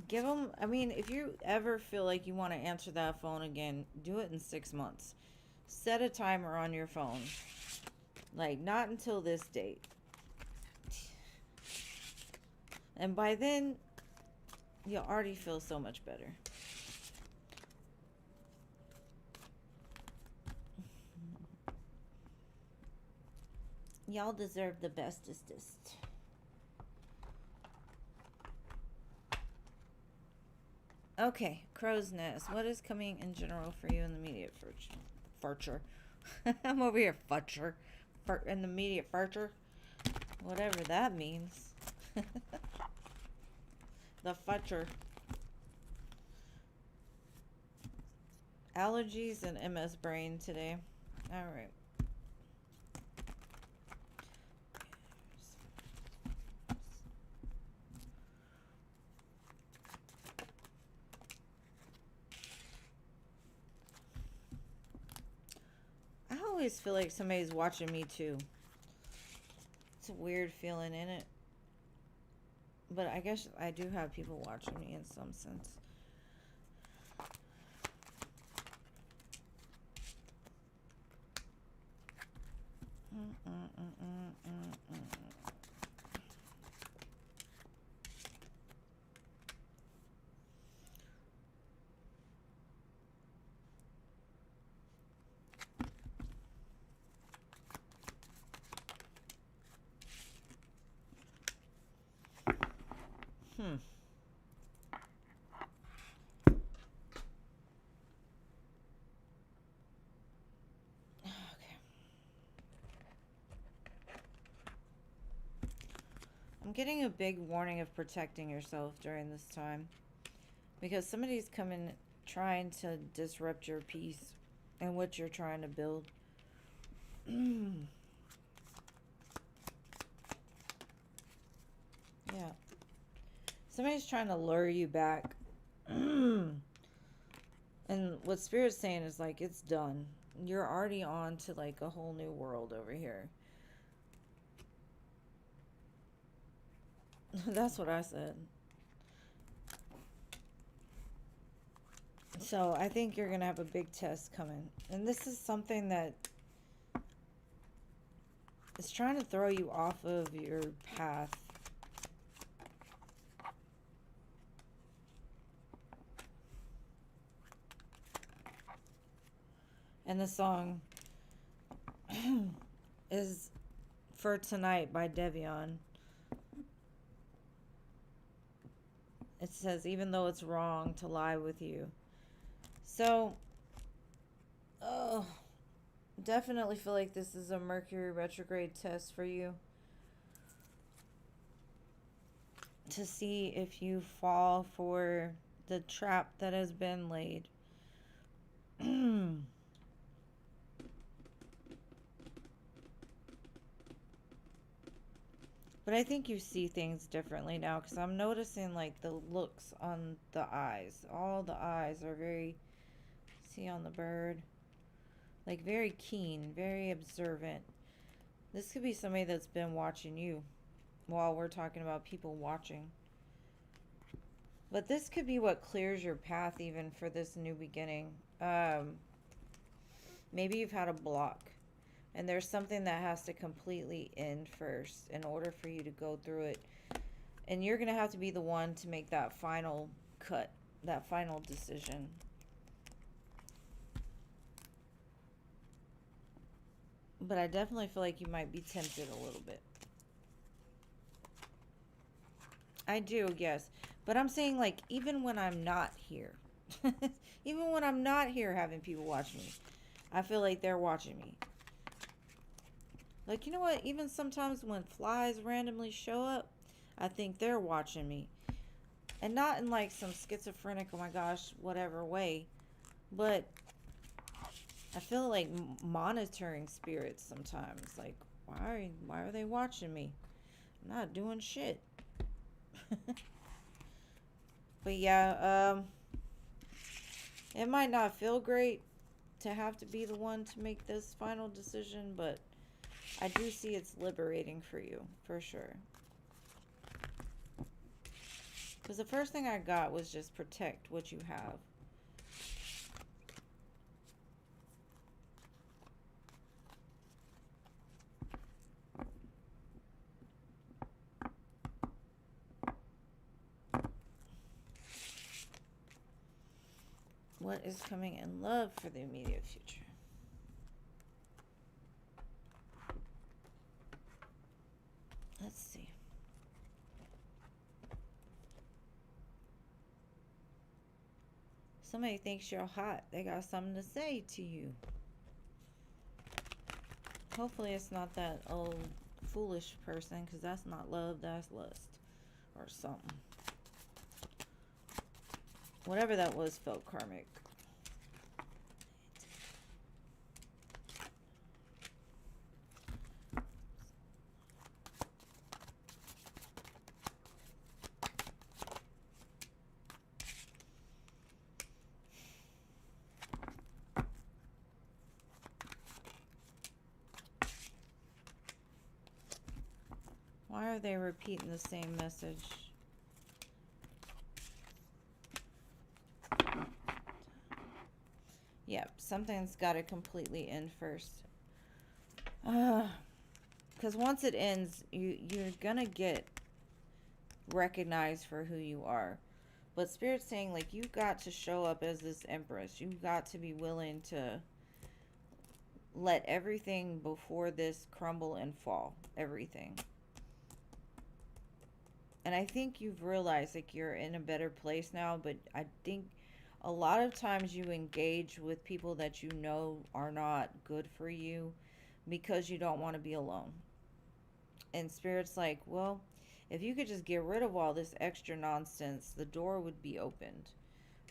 Give them, I mean, if you ever feel like you want to answer that phone again, do it in 6 months. Set a timer on your phone. Like, not until this date. And by then, you'll already feel so much better. Y'all deserve the bestest. Okay, Crow's Nest. What is coming in general for you in the immediate future? I'm over here, futcher. In the immediate future. Whatever that means. The futcher. Allergies and MS brain today. Alright. I always feel like somebody's watching me too. It's a weird feeling in it. But I guess I do have people watching me in some sense. I'm getting a big warning of protecting yourself during this time. Because somebody's coming trying to disrupt your peace and what you're trying to build. Yeah. Somebody's trying to lure you back. And what Spirit's saying is like, it's done. You're already on to like a whole new world over here. That's what I said. So I think you're going to have a big test coming. And this is something that is trying to throw you off of your path. And the song is For Tonight by Devion. It says, even though it's wrong to lie with you. So, oh, definitely feel like this is a Mercury retrograde test for you. To see if you fall for the trap that has been laid. But I think you see things differently now, because I'm noticing like the looks on the eyes. All the eyes are very, see on the bird, like very keen, very observant. This could be somebody that's been watching you while we're talking about people watching. But this could be what clears your path even for this new beginning. Maybe you've had a block. And there's something that has to completely end first in order for you to go through it. And you're going to have to be the one to make that final cut, that final decision. But I definitely feel like you might be tempted a little bit. I do, yes. But I'm saying, like, even when I'm not here, even when I'm not here having people watch me, I feel like they're watching me. Like, you know what? Even sometimes when flies randomly show up, I think they're watching me. And not in like some schizophrenic, oh my gosh, whatever way. But I feel like monitoring spirits sometimes. Like, why are they watching me? I'm not doing shit. But yeah, it might not feel great to have to be the one to make this final decision, but I do see it's liberating for you, for sure. Because the first thing I got was just protect what you have. What is coming in love for the immediate future? Let's see. Somebody thinks you're hot. They got something to say to you. Hopefully it's not that old foolish person, because that's not love, that's lust. Or something. Whatever that was felt karmic. Why are they repeating the same message? Yeah, something's got to completely end first. Because once it ends, you're going to get recognized for who you are. But Spirit's saying, like, you've got to show up as this Empress. You've got to be willing to let everything before this crumble and fall. Everything. And I think you've realized, like, you're in a better place now. But I think a lot of times you engage with people that you know are not good for you because you don't want to be alone. And Spirit's like, well, if you could just get rid of all this extra nonsense, the door would be opened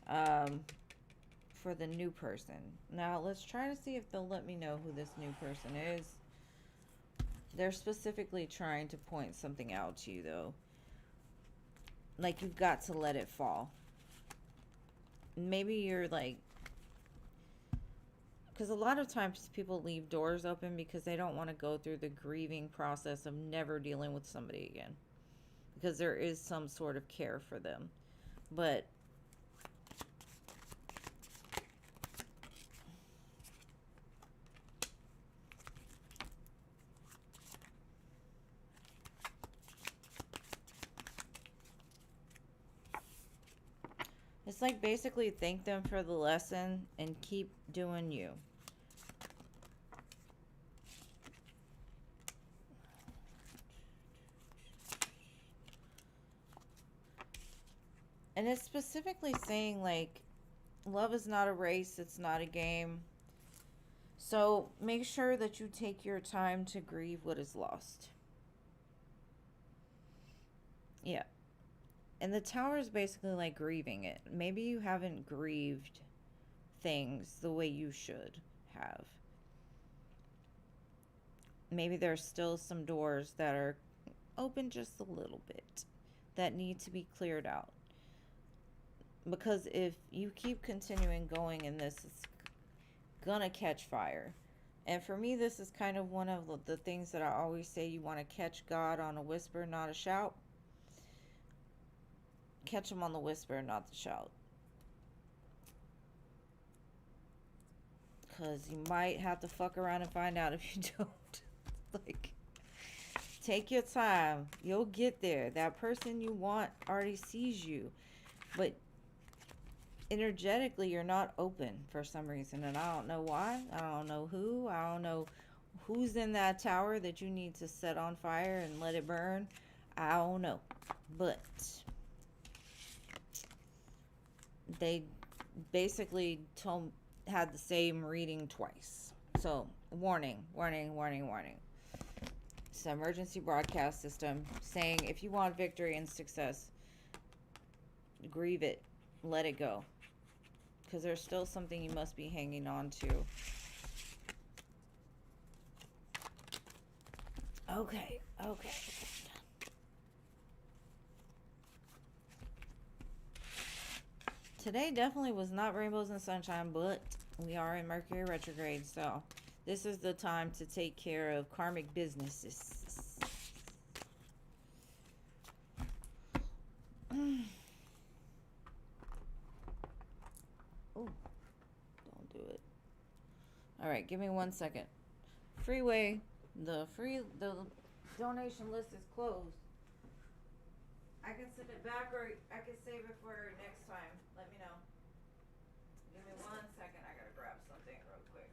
for the new person. Now, let's try to see if they'll let me know who this new person is. They're specifically trying to point something out to you, though. Like, you've got to let it fall. Maybe you're like... Because a lot of times people leave doors open because they don't want to go through the grieving process of never dealing with somebody again. Because there is some sort of care for them. But It's like basically thank them for the lesson and keep doing you. And it's specifically saying, like, love is not a race, it's not a game. So make sure that you take your time to grieve what is lost. Yeah. And the tower is basically like grieving it. Maybe you haven't grieved things the way you should have. Maybe there's still some doors that are open just a little bit that need to be cleared out. Because if you keep continuing going in this, it's gonna catch fire. And for me, this is kind of one of the things that I always say: you want to catch God on a whisper, not a shout. Catch him on the whisper, not the shout. Because you might have to fuck around and find out if you don't. Like, take your time. You'll get there. That person you want already sees you. But energetically, you're not open for some reason. And I don't know why. I don't know who. I don't know who's in that tower that you need to set on fire and let it burn. I don't know. But they basically had the same reading twice. So, warning, warning, warning, warning. It's an emergency broadcast system saying if you want victory and success, grieve it, let it go. Because there's still something you must be hanging on to. Okay, okay. Today definitely was not rainbows and sunshine, but we are in Mercury retrograde, so this is the time to take care of karmic businesses. Oh, don't do it. All right, give me 1 second. Freeway, the donation list is closed. I can send it back or I can save it for next time. Let me know. Give me 1 second. I gotta grab something real quick.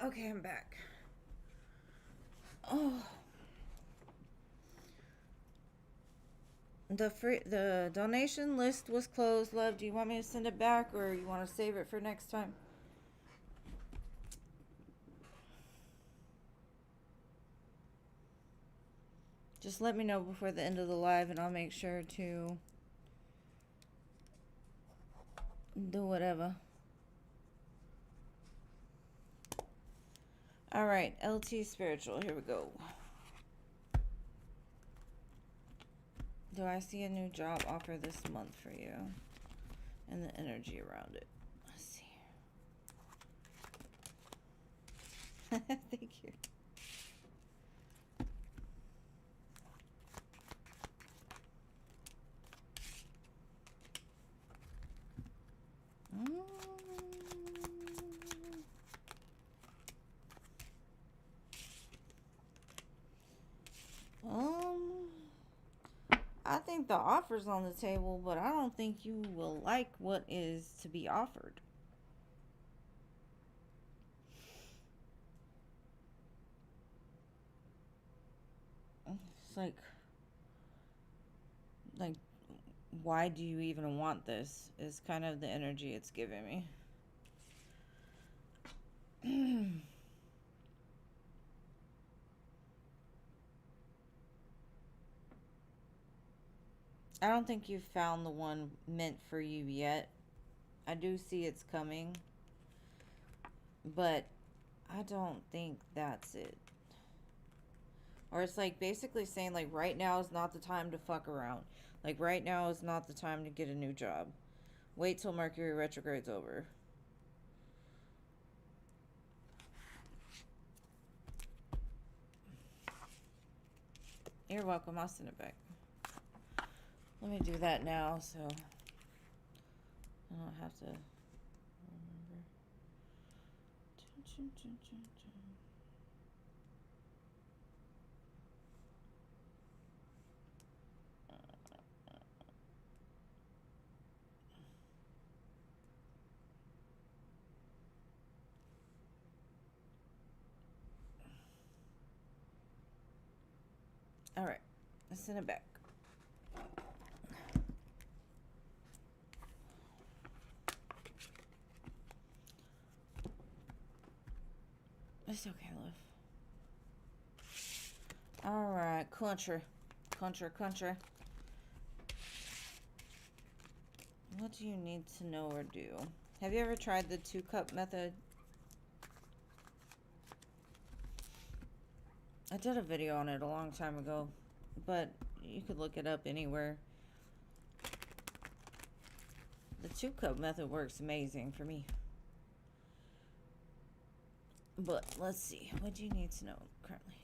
Okay, I'm back. Oh. The donation list was closed, love. Do you want me to send it back or you want to save it for next time? Just let me know before the end of the live and I'll make sure to do whatever. All right, LT Spiritual, here we go. Do I see a new job offer this month for you? And the energy around it. Let's see. Thank you. I think the offer's on the table, but I don't think you will like what is to be offered. It's like, why do you even want this? Is kind of the energy it's giving me. I don't think you've found the one meant for you yet. I do see it's coming, but I don't think that's it. Or it's like basically saying like right now is not the time to fuck around. Like right now is not the time to get a new job. Wait till Mercury retrograde's over. You're welcome. I'll send it back. Let me do that now so I don't have to remember. All right, let's send it back. It's okay, love. All right, country. What do you need to know or do? Have you ever tried the 2-cup method? I did a video on it a long time ago, but you could look it up anywhere. The 2-cup method works amazing for me. But let's see. What do you need to know currently?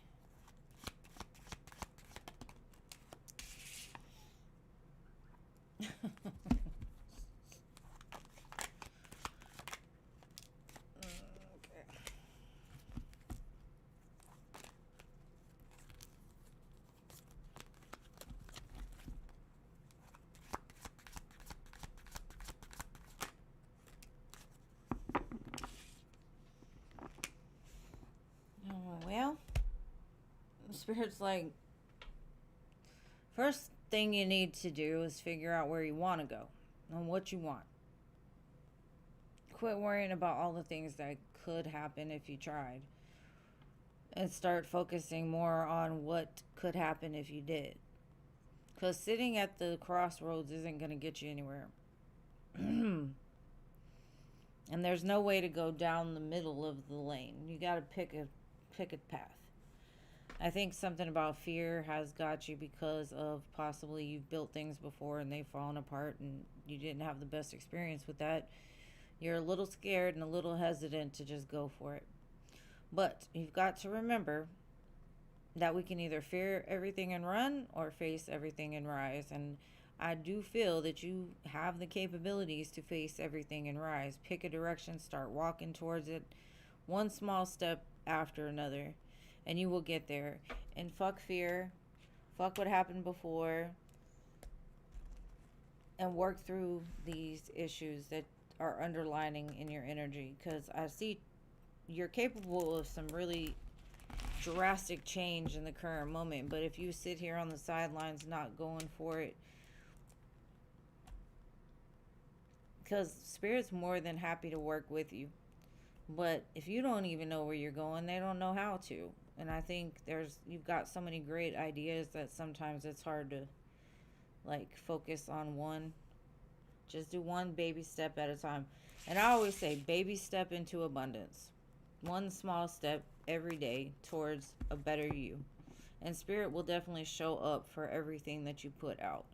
Well, Spirit's like, first thing you need to do is figure out where you want to go and what you want. Quit worrying about all the things that could happen if you tried and start focusing more on what could happen if you did. Because sitting at the crossroads isn't going to get you anywhere. And there's no way to go down the middle of the lane. You got to pick a path. I think something about fear has got you because of possibly you've built things before and they've fallen apart and you didn't have the best experience with that. You're a little scared and a little hesitant to just go for it. But you've got to remember that we can either fear everything and run or face everything and rise. And I do feel that you have the capabilities to face everything and rise. Pick a direction, start walking towards it, one small step after another, and you will get there. And fuck fear, fuck what happened before, and work through these issues that are underlining in your energy. Because I see you're capable of some really drastic change in the current moment, but if you sit here on the sidelines not going for it, because Spirit's more than happy to work with you, but if you don't even know where you're going, they don't know how to. And I think you've got so many great ideas that sometimes it's hard to like focus on one. Just do one baby step at a time. And I always say baby step into abundance. One small step every day towards a better you. And Spirit will definitely show up for everything that you put out.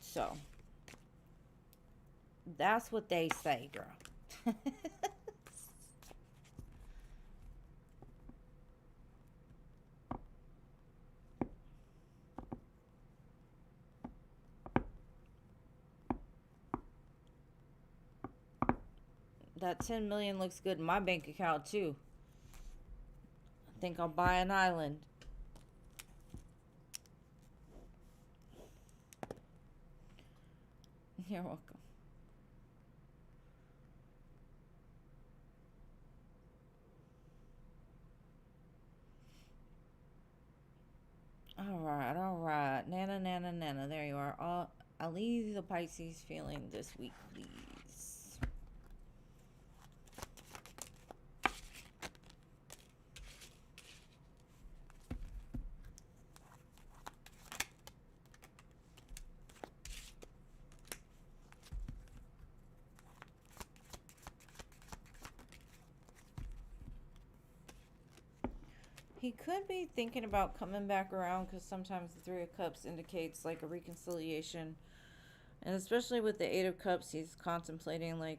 So, that's what they say, girl. That 10 million looks good in my bank account too. I think I'll buy an island. You're welcome. All right. Nana, nana, nana. There you are. I'll leave the Pisces feeling this week, please. He could be thinking about coming back around because sometimes the Three of Cups indicates like a reconciliation. And especially with the Eight of Cups, he's contemplating like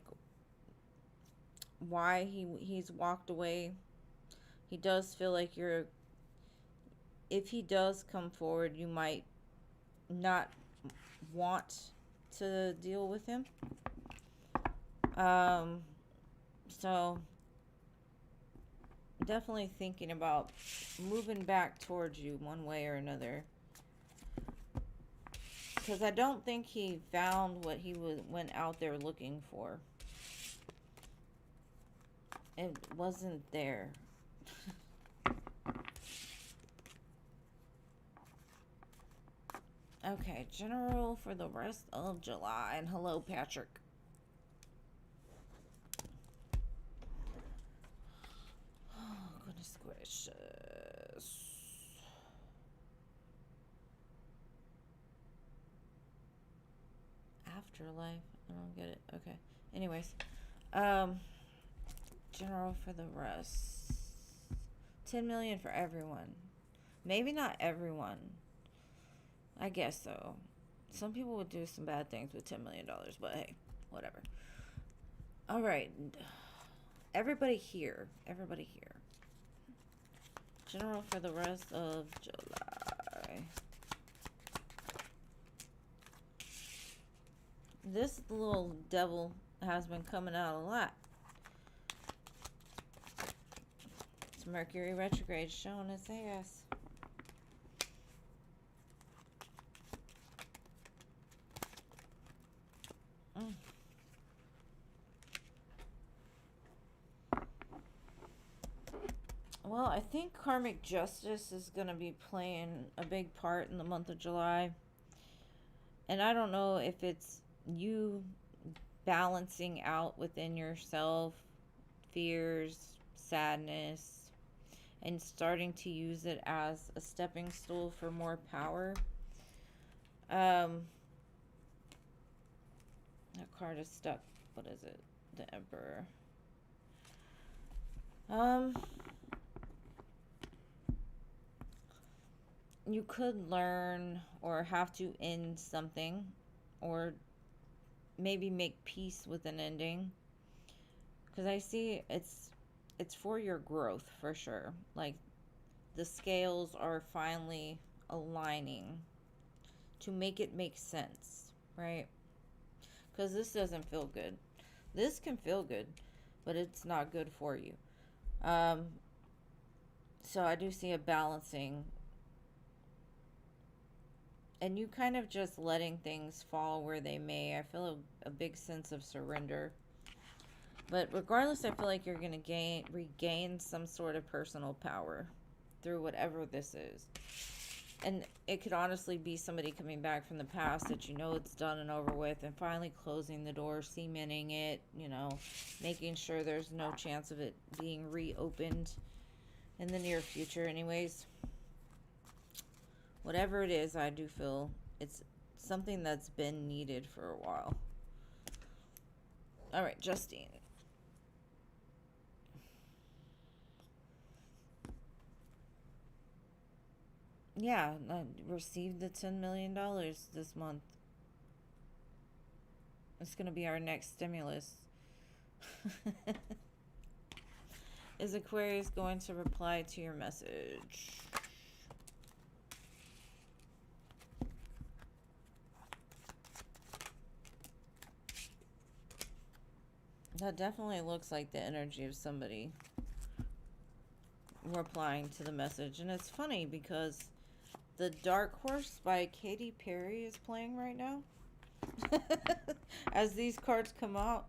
why he's walked away. He does feel like if he does come forward, you might not want to deal with him. So definitely thinking about moving back towards you one way or another. Because I don't think he found what he went out there looking for. It wasn't there. Okay, general for the rest of July. And hello, Patrick. Oh, goodness gracious. Afterlife. I don't get it. Okay. Anyways. General for the rest. 10 million for everyone. Maybe not everyone. I guess so. Some people would do some bad things with $10 million, but hey, whatever. All right. Everybody here. Everybody here. General for the rest of July. This little devil has been coming out a lot. It's Mercury retrograde showing its ass. Well, I think karmic justice is going to be playing a big part in the month of July. And I don't know if it's you balancing out within yourself fears, sadness, and starting to use it as a stepping stool for more power. That card is stuck. What is it? The Emperor. You could learn or have to end something, or maybe make peace with an ending, because I see it's for your growth for sure. Like the scales are finally aligning to make it make sense, right? Because this doesn't feel good. This can feel good, but it's not good for you. So I do see a balancing, and you kind of just letting things fall where they may. I feel a big sense of surrender. But regardless, I feel like you're going to regain some sort of personal power through whatever this is. And it could honestly be somebody coming back from the past that you know it's done and over with, and finally closing the door, cementing it, making sure there's no chance of it being reopened in the near future anyways. Whatever it is, I do feel it's something that's been needed for a while. All right, Justine. Yeah, I received the $10 million this month. It's going to be our next stimulus. Is Aquarius going to reply to your message? That definitely looks like the energy of somebody replying to the message. And it's funny because the Dark Horse by Katy Perry is playing right now. As these cards come out.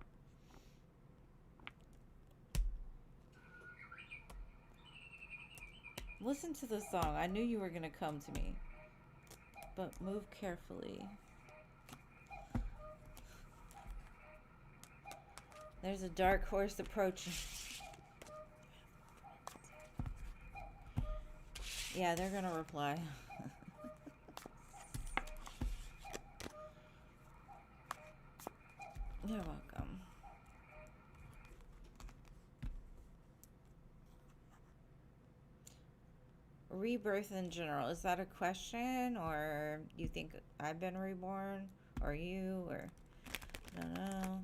Listen to the song. I knew you were going to come to me. But move carefully. There's a dark horse approaching. Yeah, they're going to reply. You're welcome. rebirth in general, is that a question, or you think I've been reborn, or you, or I don't know.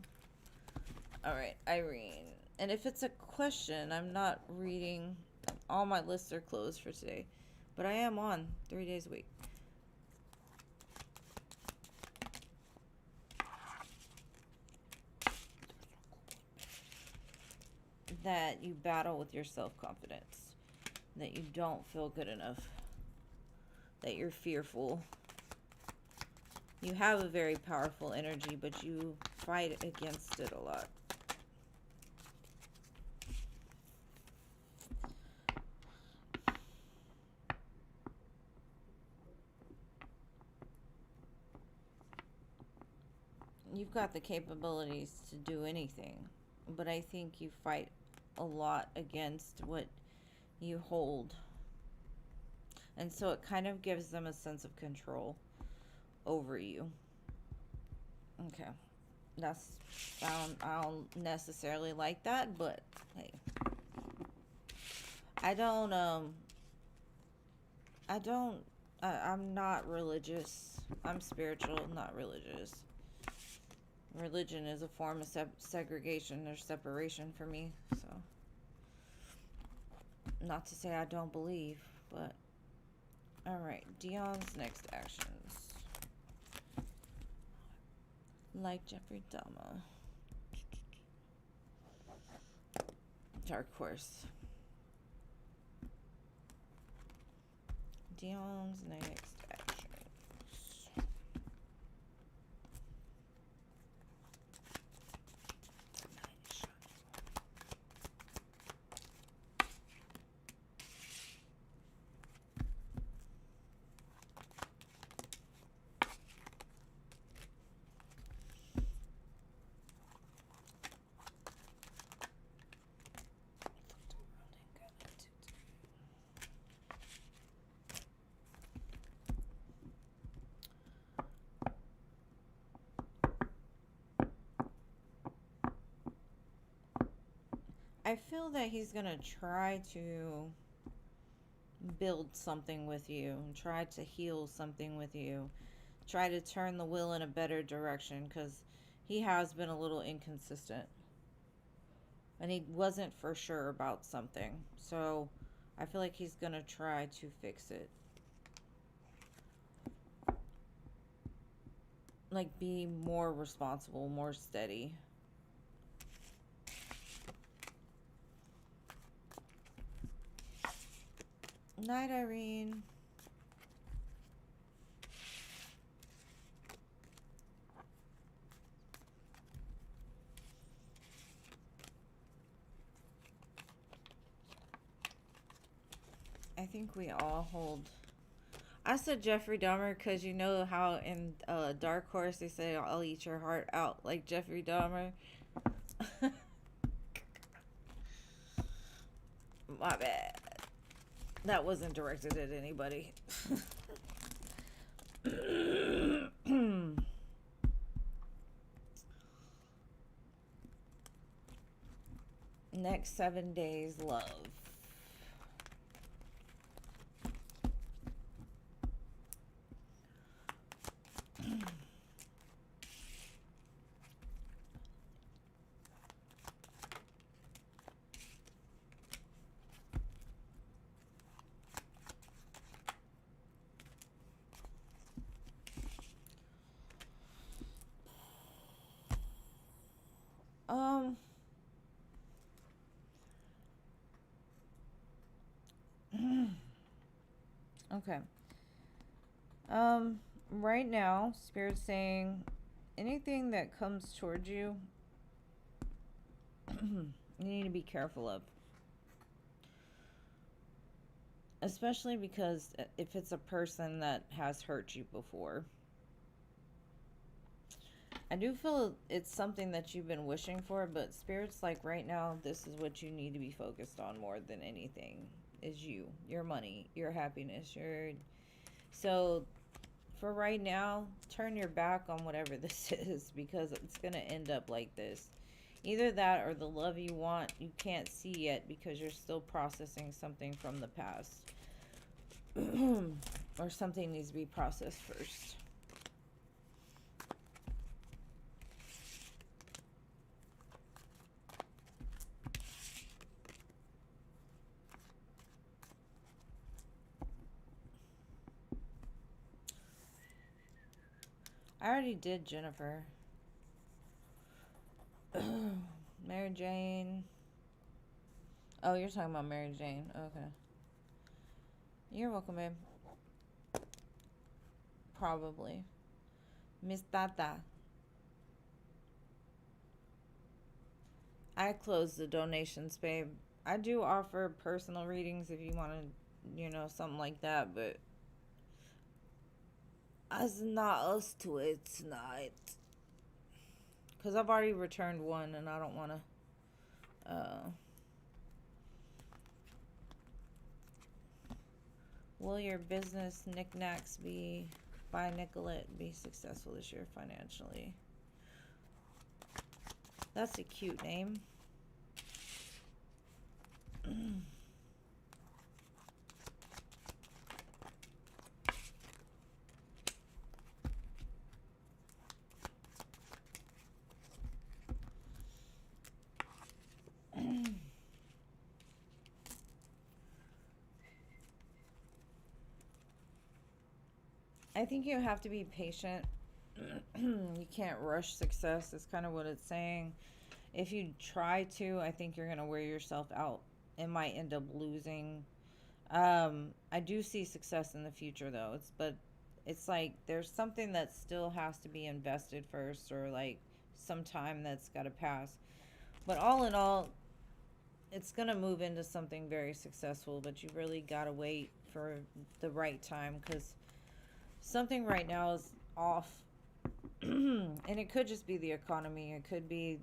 All right, Irene. And if it's a question, I'm not reading. All my lists are closed for today, but I am on 3 days a week. That you battle with your self-confidence, that you don't feel good enough, that you're fearful. You have a very powerful energy, but you fight against it a lot. You've got the capabilities to do anything, but I think you fight a lot against what you hold. And so it kind of gives them a sense of control over you. Okay. I don't necessarily like that, but hey. I'm not religious. I'm spiritual, not religious. Religion is a form of segregation or separation for me, so. Not to say I don't believe, but. Alright, Dion's next actions. Like Jeffrey Dahmer. Dark Horse. Dion's next actions. I feel that he's going to try to build something with you, try to heal something with you, try to turn the wheel in a better direction, because he has been a little inconsistent. And he wasn't for sure about something. So I feel like he's going to try to fix it. Like, be more responsible, more steady. Night, Irene. I think we all hold. I said Jeffrey Dahmer because you know how in Dark Horse they say I'll eat your heart out like Jeffrey Dahmer. My bad. That wasn't directed at anybody. Next 7 days, love. Okay. Right now, Spirit's saying anything that comes towards you, you need to be careful of. Especially because if it's a person that has hurt you before. I do feel it's something that you've been wishing for, but Spirit's like right now, this is what you need to be focused on more than anything. Is you, your money, your happiness, your... So, for right now, turn your back on whatever this is, because it's going to end up like this. Either that or the love you want, you can't see yet because you're still processing something from the past. or something needs to be processed first. I already did Jennifer. Mary Jane. Oh, you're talking about Mary Jane. Okay. You're welcome, babe. Probably. Miss Tata. I closed the donations, babe. I do offer personal readings if you want to, you know, something like that, but it's not us to it tonight. Because I've already returned one and I don't want to. Will your business knickknacks by Nicolette be successful this year financially? That's a cute name. I think you have to be patient. You can't rush success, is kind of what it's saying. If you try to, I think you're going to wear yourself out. It might end up losing. I do see success in the future, though. But it's like there's something that still has to be invested first, or like some time that's got to pass. But all in all, it's going to move into something very successful, but you really got to wait for the right time, because something right now is off. And it could just be the economy. It could be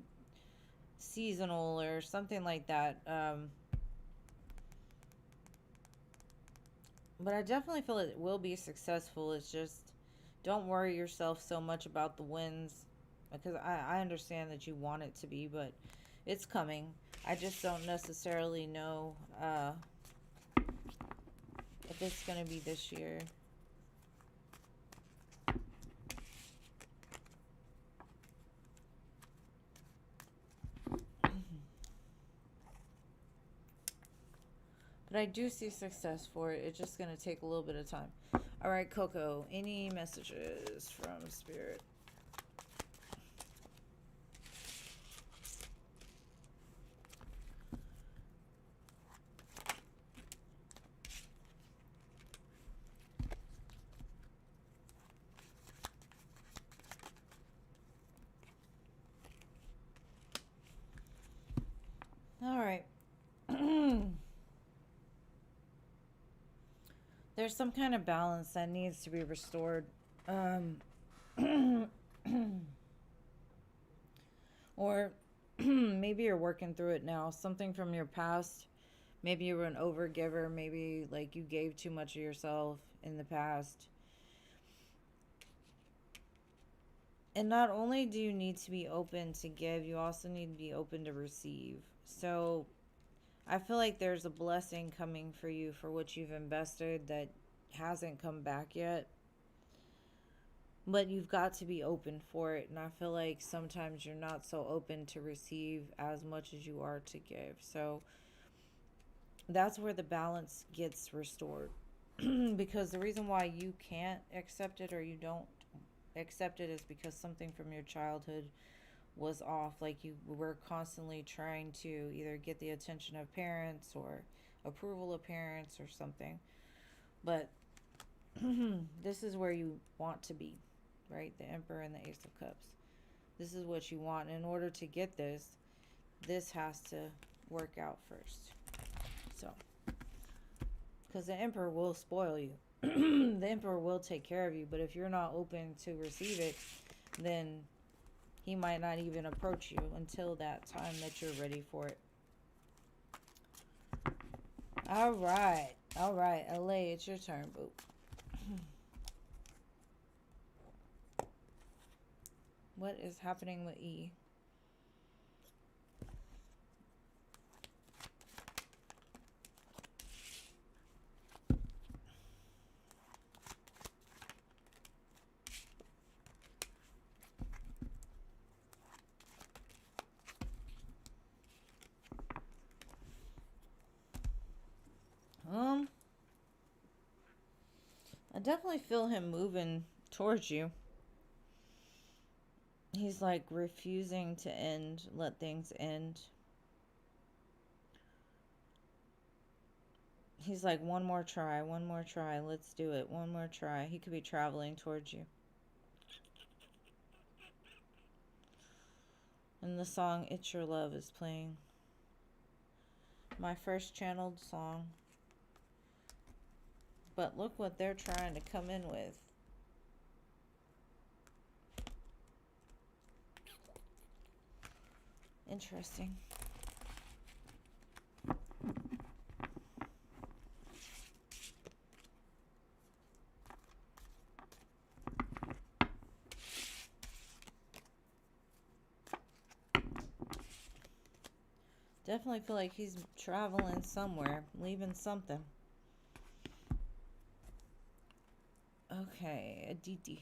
seasonal or something like that. But I definitely feel it will be successful. It's just, don't worry yourself so much about the wins, because I understand that you want it to be, but it's coming. I just don't necessarily know if it's going to be this year. But I do see success for it. It's just going to take a little bit of time. All right, Coco, any messages from Spirit? All right. There's some kind of balance that needs to be restored. Or maybe you're working through it now. Something from your past. Maybe you were an overgiver. Maybe like you gave too much of yourself in the past. And not only do you need to be open to give, you also need to be open to receive. So I feel like there's a blessing coming for you for what you've invested that hasn't come back yet. But you've got to be open for it. And I feel like sometimes you're not so open to receive as much as you are to give. So that's where the balance gets restored. Because the reason why you can't accept it, or you don't accept it, is because something from your childhood was off. Like you were constantly trying to either get the attention of parents or approval of parents or something. But this is where you want to be, right? The Emperor and the Ace of Cups. This is what you want. In order to get this has to work out first. So, because the Emperor will spoil you. The Emperor will take care of you. But if you're not open to receive it, then he might not even approach you until that time that you're ready for it. All right. All right. LA, it's your turn, boo. What is happening with E? definitely feel him moving towards you. He's like refusing to let things end. He's like, one more try, let's do it, one more try. He could be traveling towards you. And the song It's Your Love is playing. My first channeled song. But look what they're trying to come in with. Interesting. Definitely feel like he's traveling somewhere, leaving something. Okay, Aditi.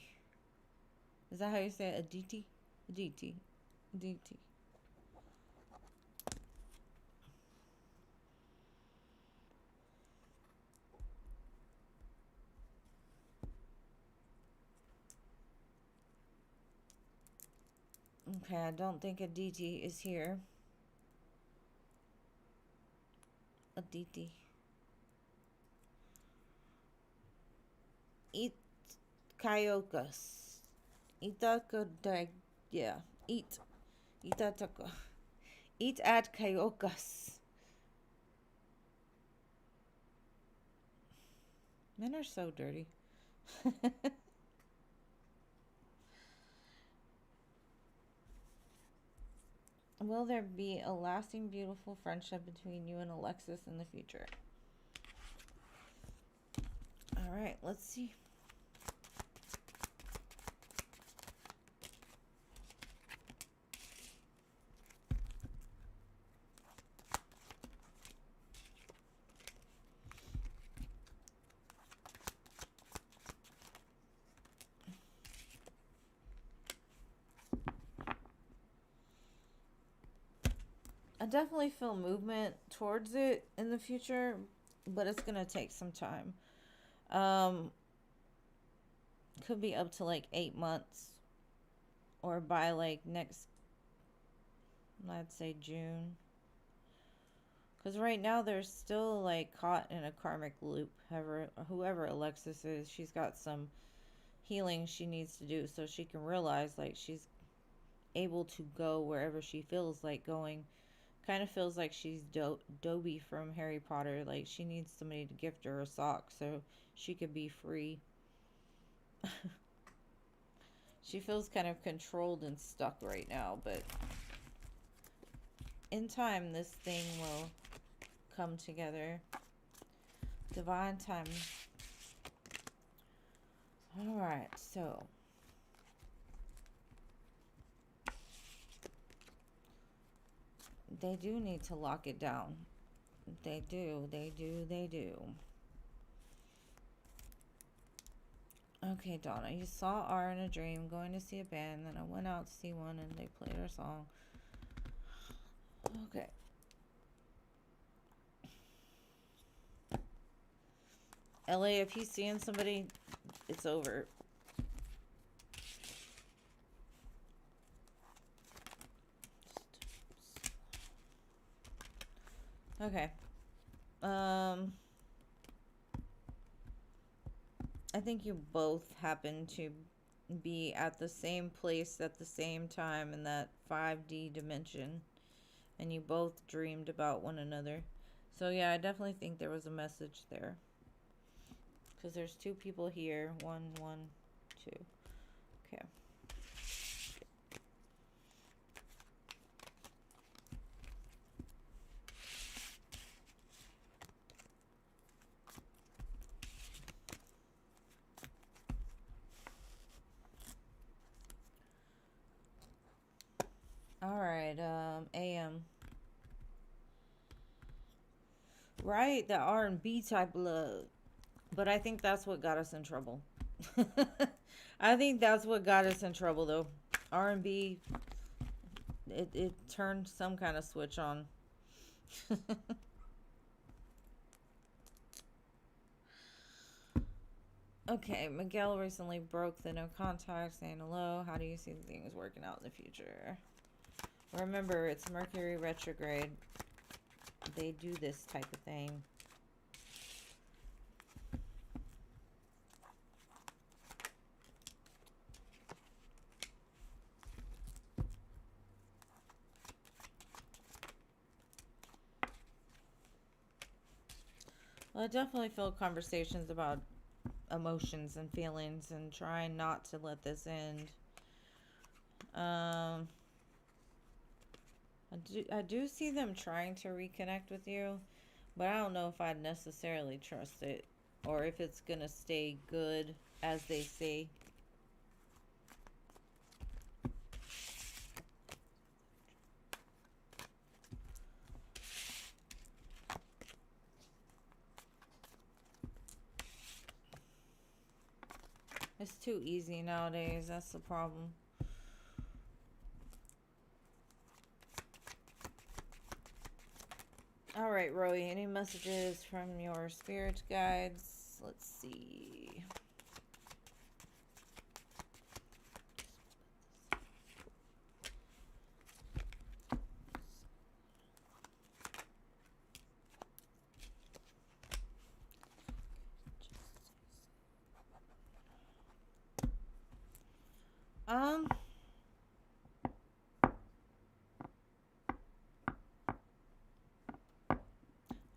Is that how you say it? Aditi? Aditi. Aditi. Okay, I don't think Aditi is here. Aditi. Eat Kayokas. Itaka, yeah. Eat. Itataka. Eat at Kayokas. Men are so dirty. Will there be a lasting, beautiful friendship between you and Alexis in the future? All right, let's see. I definitely feel movement towards it in the future, but it's going to take some time. Could be up to like 8 months, or by like next, I'd say June. Because right now they're still like caught in a karmic loop. Whoever Alexis is, she's got some healing she needs to do so she can realize like she's able to go wherever she feels like going. Kind of feels like she's Dobby from Harry Potter. Like she needs somebody to gift her a sock so she could be free. She feels kind of controlled and stuck right now, but in time this thing will come together. Divine time. Alright, so they do need to lock it down. They do. Okay, Donna, you saw R in a dream going to see a band, then I went out to see one and they played our song. Okay. LA, if he's seeing somebody, it's over. Okay. I think you both happen to be at the same place at the same time in that 5D dimension. And you both dreamed about one another. So yeah, I definitely think there was a message there. Because there's 2 people here. 1, 1, 2. Okay. Alright, AM. Right, the R&B type love. But I think that's what got us in trouble. I think that's what got us in trouble, though. R&B, it turned some kind of switch on. Okay, Miguel recently broke the no contact, saying hello. How do you see things working out in the future? Remember, it's Mercury retrograde. They do this type of thing. Well, I definitely feel conversations about emotions and feelings and trying not to let this end. I do see them trying to reconnect with you, but I don't know if I'd necessarily trust it or if it's gonna stay good as they say. It's too easy nowadays. That's the problem. All right, Roy, any messages from your spirit guides? Let's see. Um,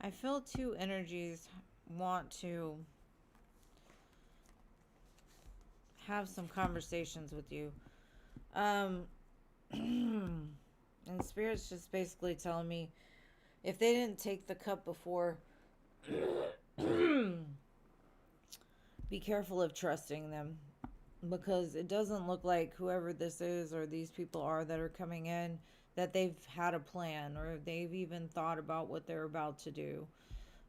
I feel two energies want to have some conversations with you. And Spirit's just basically telling me if they didn't take the cup before, be careful of trusting them, because it doesn't look like whoever this is or these people are that are coming in, that they've had a plan or they've even thought about what they're about to do.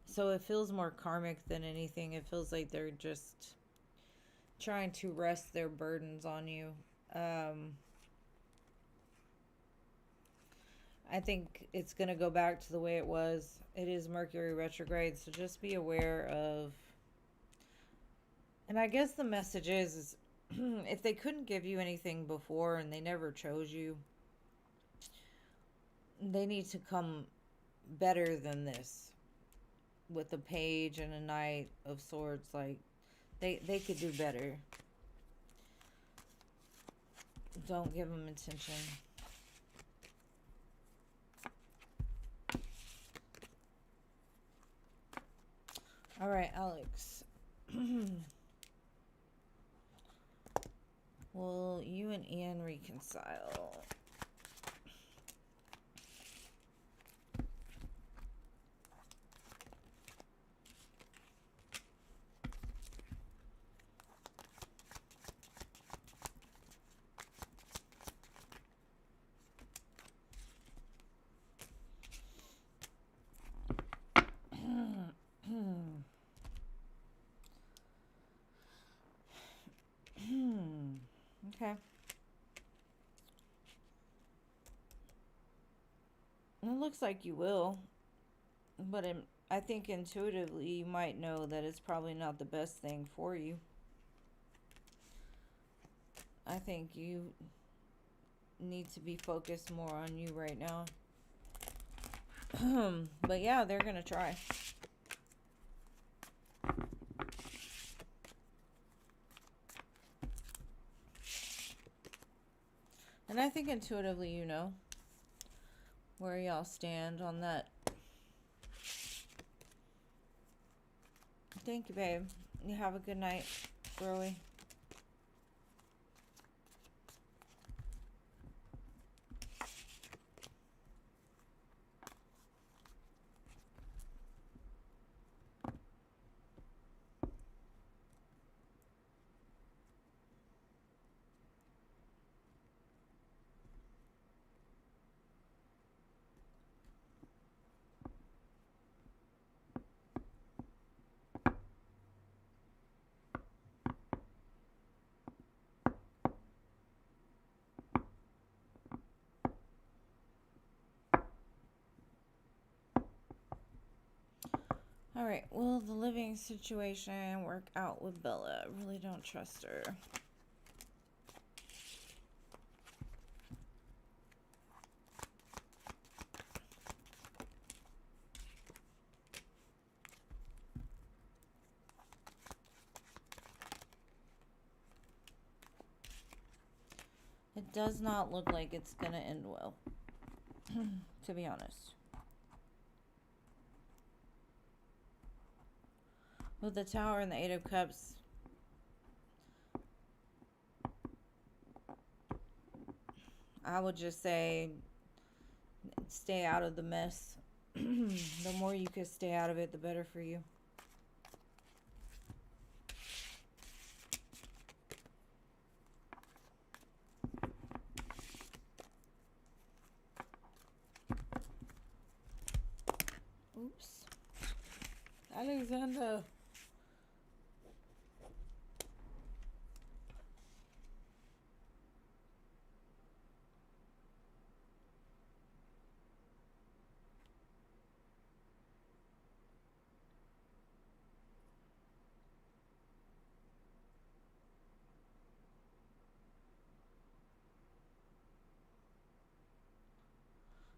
So it feels more karmic than anything. It feels like they're just trying to rest their burdens on you. I think it's going to go back to the way it was. It is Mercury retrograde, so just be aware of. And I guess the message is if they couldn't give you anything before and they never chose you, they need to come better than this with a page and a knight of swords. Like they could do better. Don't give them attention. All right, Alex. Will you and Ian reconcile? Okay. It looks like you will, but I think intuitively you might know that it's probably not the best thing for you. I think you need to be focused more on you right now. But yeah, they're gonna try. And I think intuitively you know where y'all stand on that. Thank you, babe. You have a good night, Roy. All right, will the living situation work out with Bella? I really don't trust her. It does not look like it's gonna end well, to be honest. With the Tower and the Eight of Cups, I would just say stay out of the mess. The more you can stay out of it, the better for you. Oops. Alexander.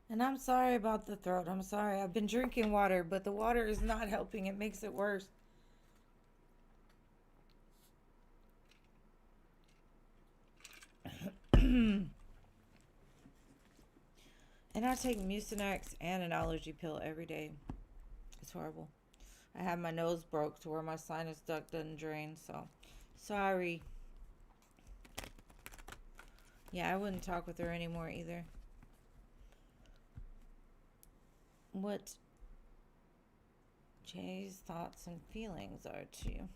And I'm sorry about the throat. I'm sorry. I've been drinking water, but the water is not helping. It makes it worse. And I take Mucinex and an allergy pill every day. It's horrible. I have my nose broke to where my sinus duct doesn't drain, so sorry. Yeah, I wouldn't talk with her anymore either. What Jay's thoughts and feelings are to you?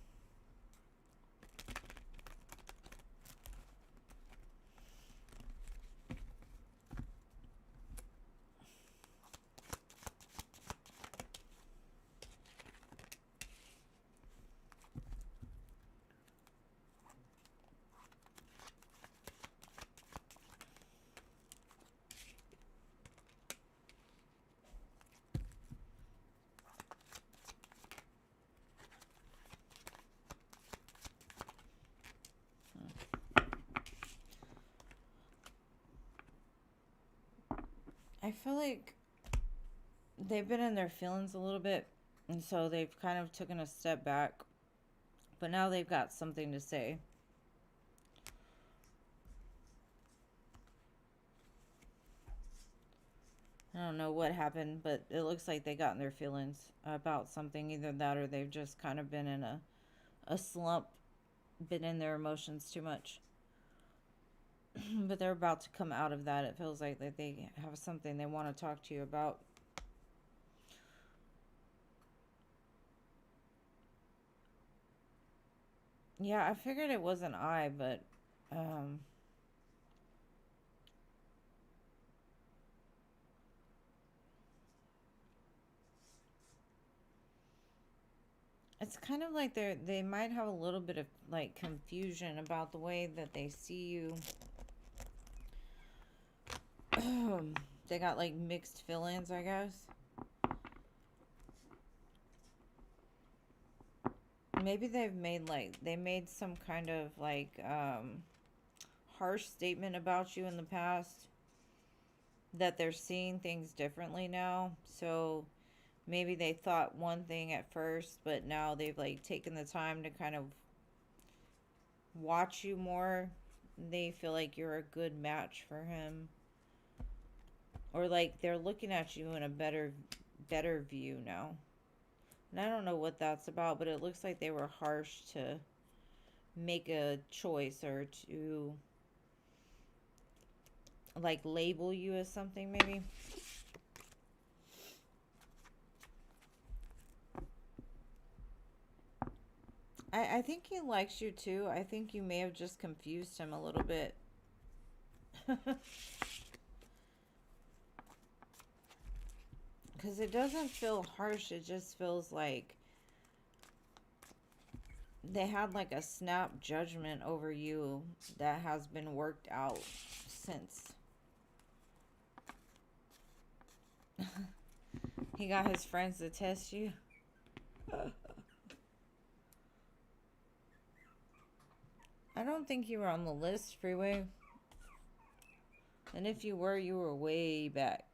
I feel like they've been in their feelings a little bit, and so they've kind of taken a step back, but now they've got something to say. I don't know what happened, but it looks like they got in their feelings about something. Either that or they've just kind of been in a slump, been in their emotions too much. But they're about to come out of that. It feels like that they have something they want to talk to you about. Yeah, I figured it wasn't but it's kind of like they might have a little bit of like confusion about the way that they see you. They got like mixed feelings, I guess. Maybe they made some kind of like harsh statement about you in the past, that they're seeing things differently now. So maybe they thought one thing at first, but now they've like taken the time to kind of watch you more. They feel like you're a good match for him, or like they're looking at you in a better view now. And I don't know what that's about, but it looks like they were harsh to make a choice, or to like label you as something maybe. I think he likes you too. I think you may have just confused him a little bit. Because it doesn't feel harsh. It just feels like they had like a snap judgment over you that has been worked out since. He got his friends to test you. I don't think you were on the list, Freeway. And if you were way back.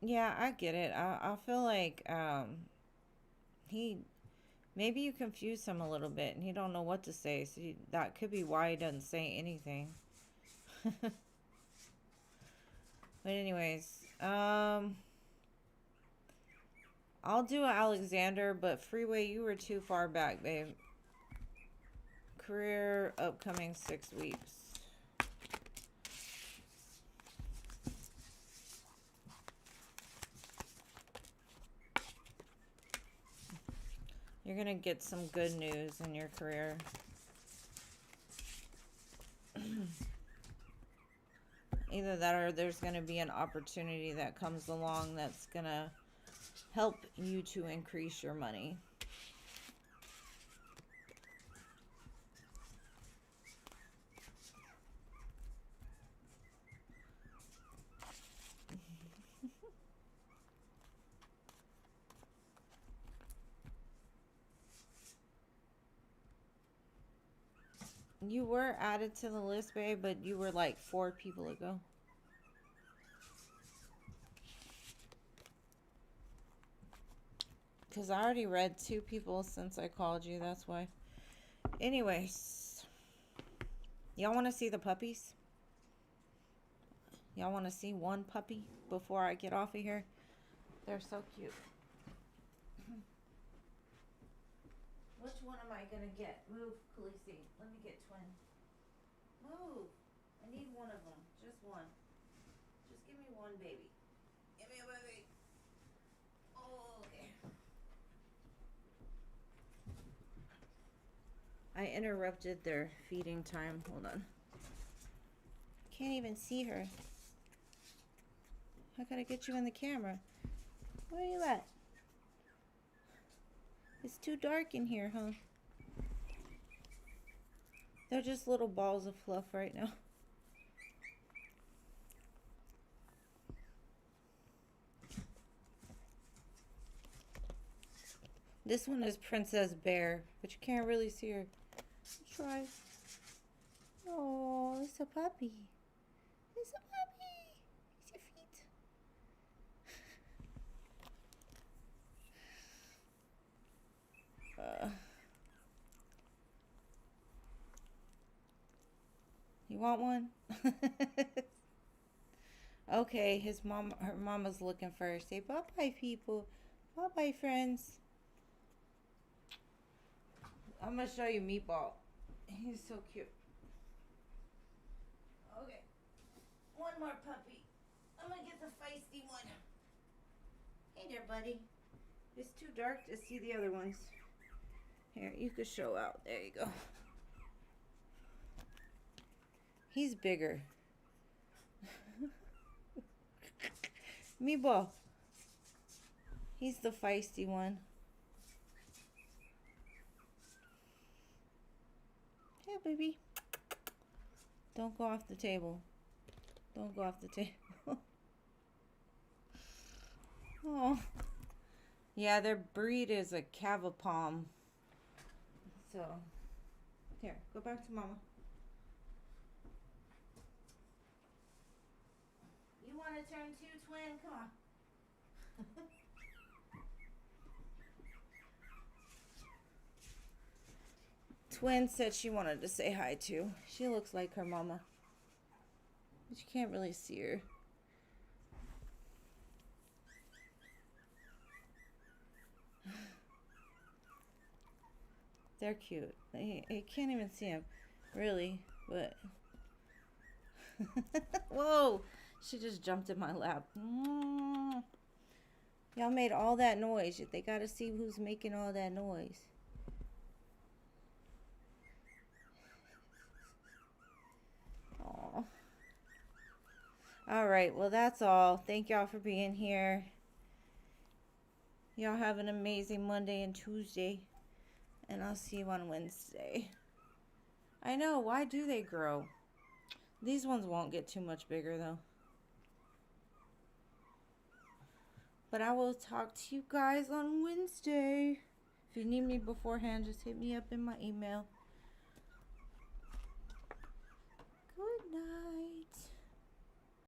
Yeah, I get it. I feel like he maybe you confused him a little bit and he don't know what to say. So that could be why he doesn't say anything. But anyways, I'll do Alexander, but Freeway, you were too far back, babe. Career upcoming 6 weeks. You're gonna get some good news in your career. Either that or there's gonna be an opportunity that comes along that's gonna help you to increase your money. You were added to the list, babe, but you were like 4 people ago. Because I already read 2 people since I called you, that's why. Anyways, y'all want to see the puppies? Y'all want to see one puppy before I get off of here? They're so cute. Which one am I going to get? Move, Khaleesi. Let me get Twin. Move. I need one of them. Just one. Just give me one baby. Give me a baby. Oh, okay. I interrupted their feeding time. Hold on. Can't even see her. I gotta get you in the camera. Where are you at? It's too dark in here, huh? They're just little balls of fluff right now. This one is Princess Bear, but you can't really see her. Try. Oh, it's a puppy. It's a puppy. It's your feet. You want one? Okay, her mama's looking first. Say bye-bye, people. Bye-bye, friends. I'm gonna show you Meatball. He's so cute. Okay, one more puppy. I'm gonna get the feisty one. Hey there, buddy. It's too dark to see the other ones. Here, you could show out. There you go. He's bigger. Meatball. He's the feisty one. Hey, baby. Don't go off the table. Don't go off the table. Oh. Yeah, their breed is a Cavapom. So, here, go back to Mama. You want to turn 2, Twin? Come on. Twin said she wanted to say hi too. She looks like her mama, but you can't really see her. They're cute. You can't even see them, really, but... Whoa! She just jumped in my lap. Y'all made all that noise. They gotta see who's making all that noise. Aww. Alright, well that's all. Thank y'all for being here. Y'all have an amazing Monday and Tuesday. And I'll see you on Wednesday. I know, why do they grow? These ones won't get too much bigger though. But I will talk to you guys on Wednesday. If you need me beforehand, just hit me up in my email. Good night.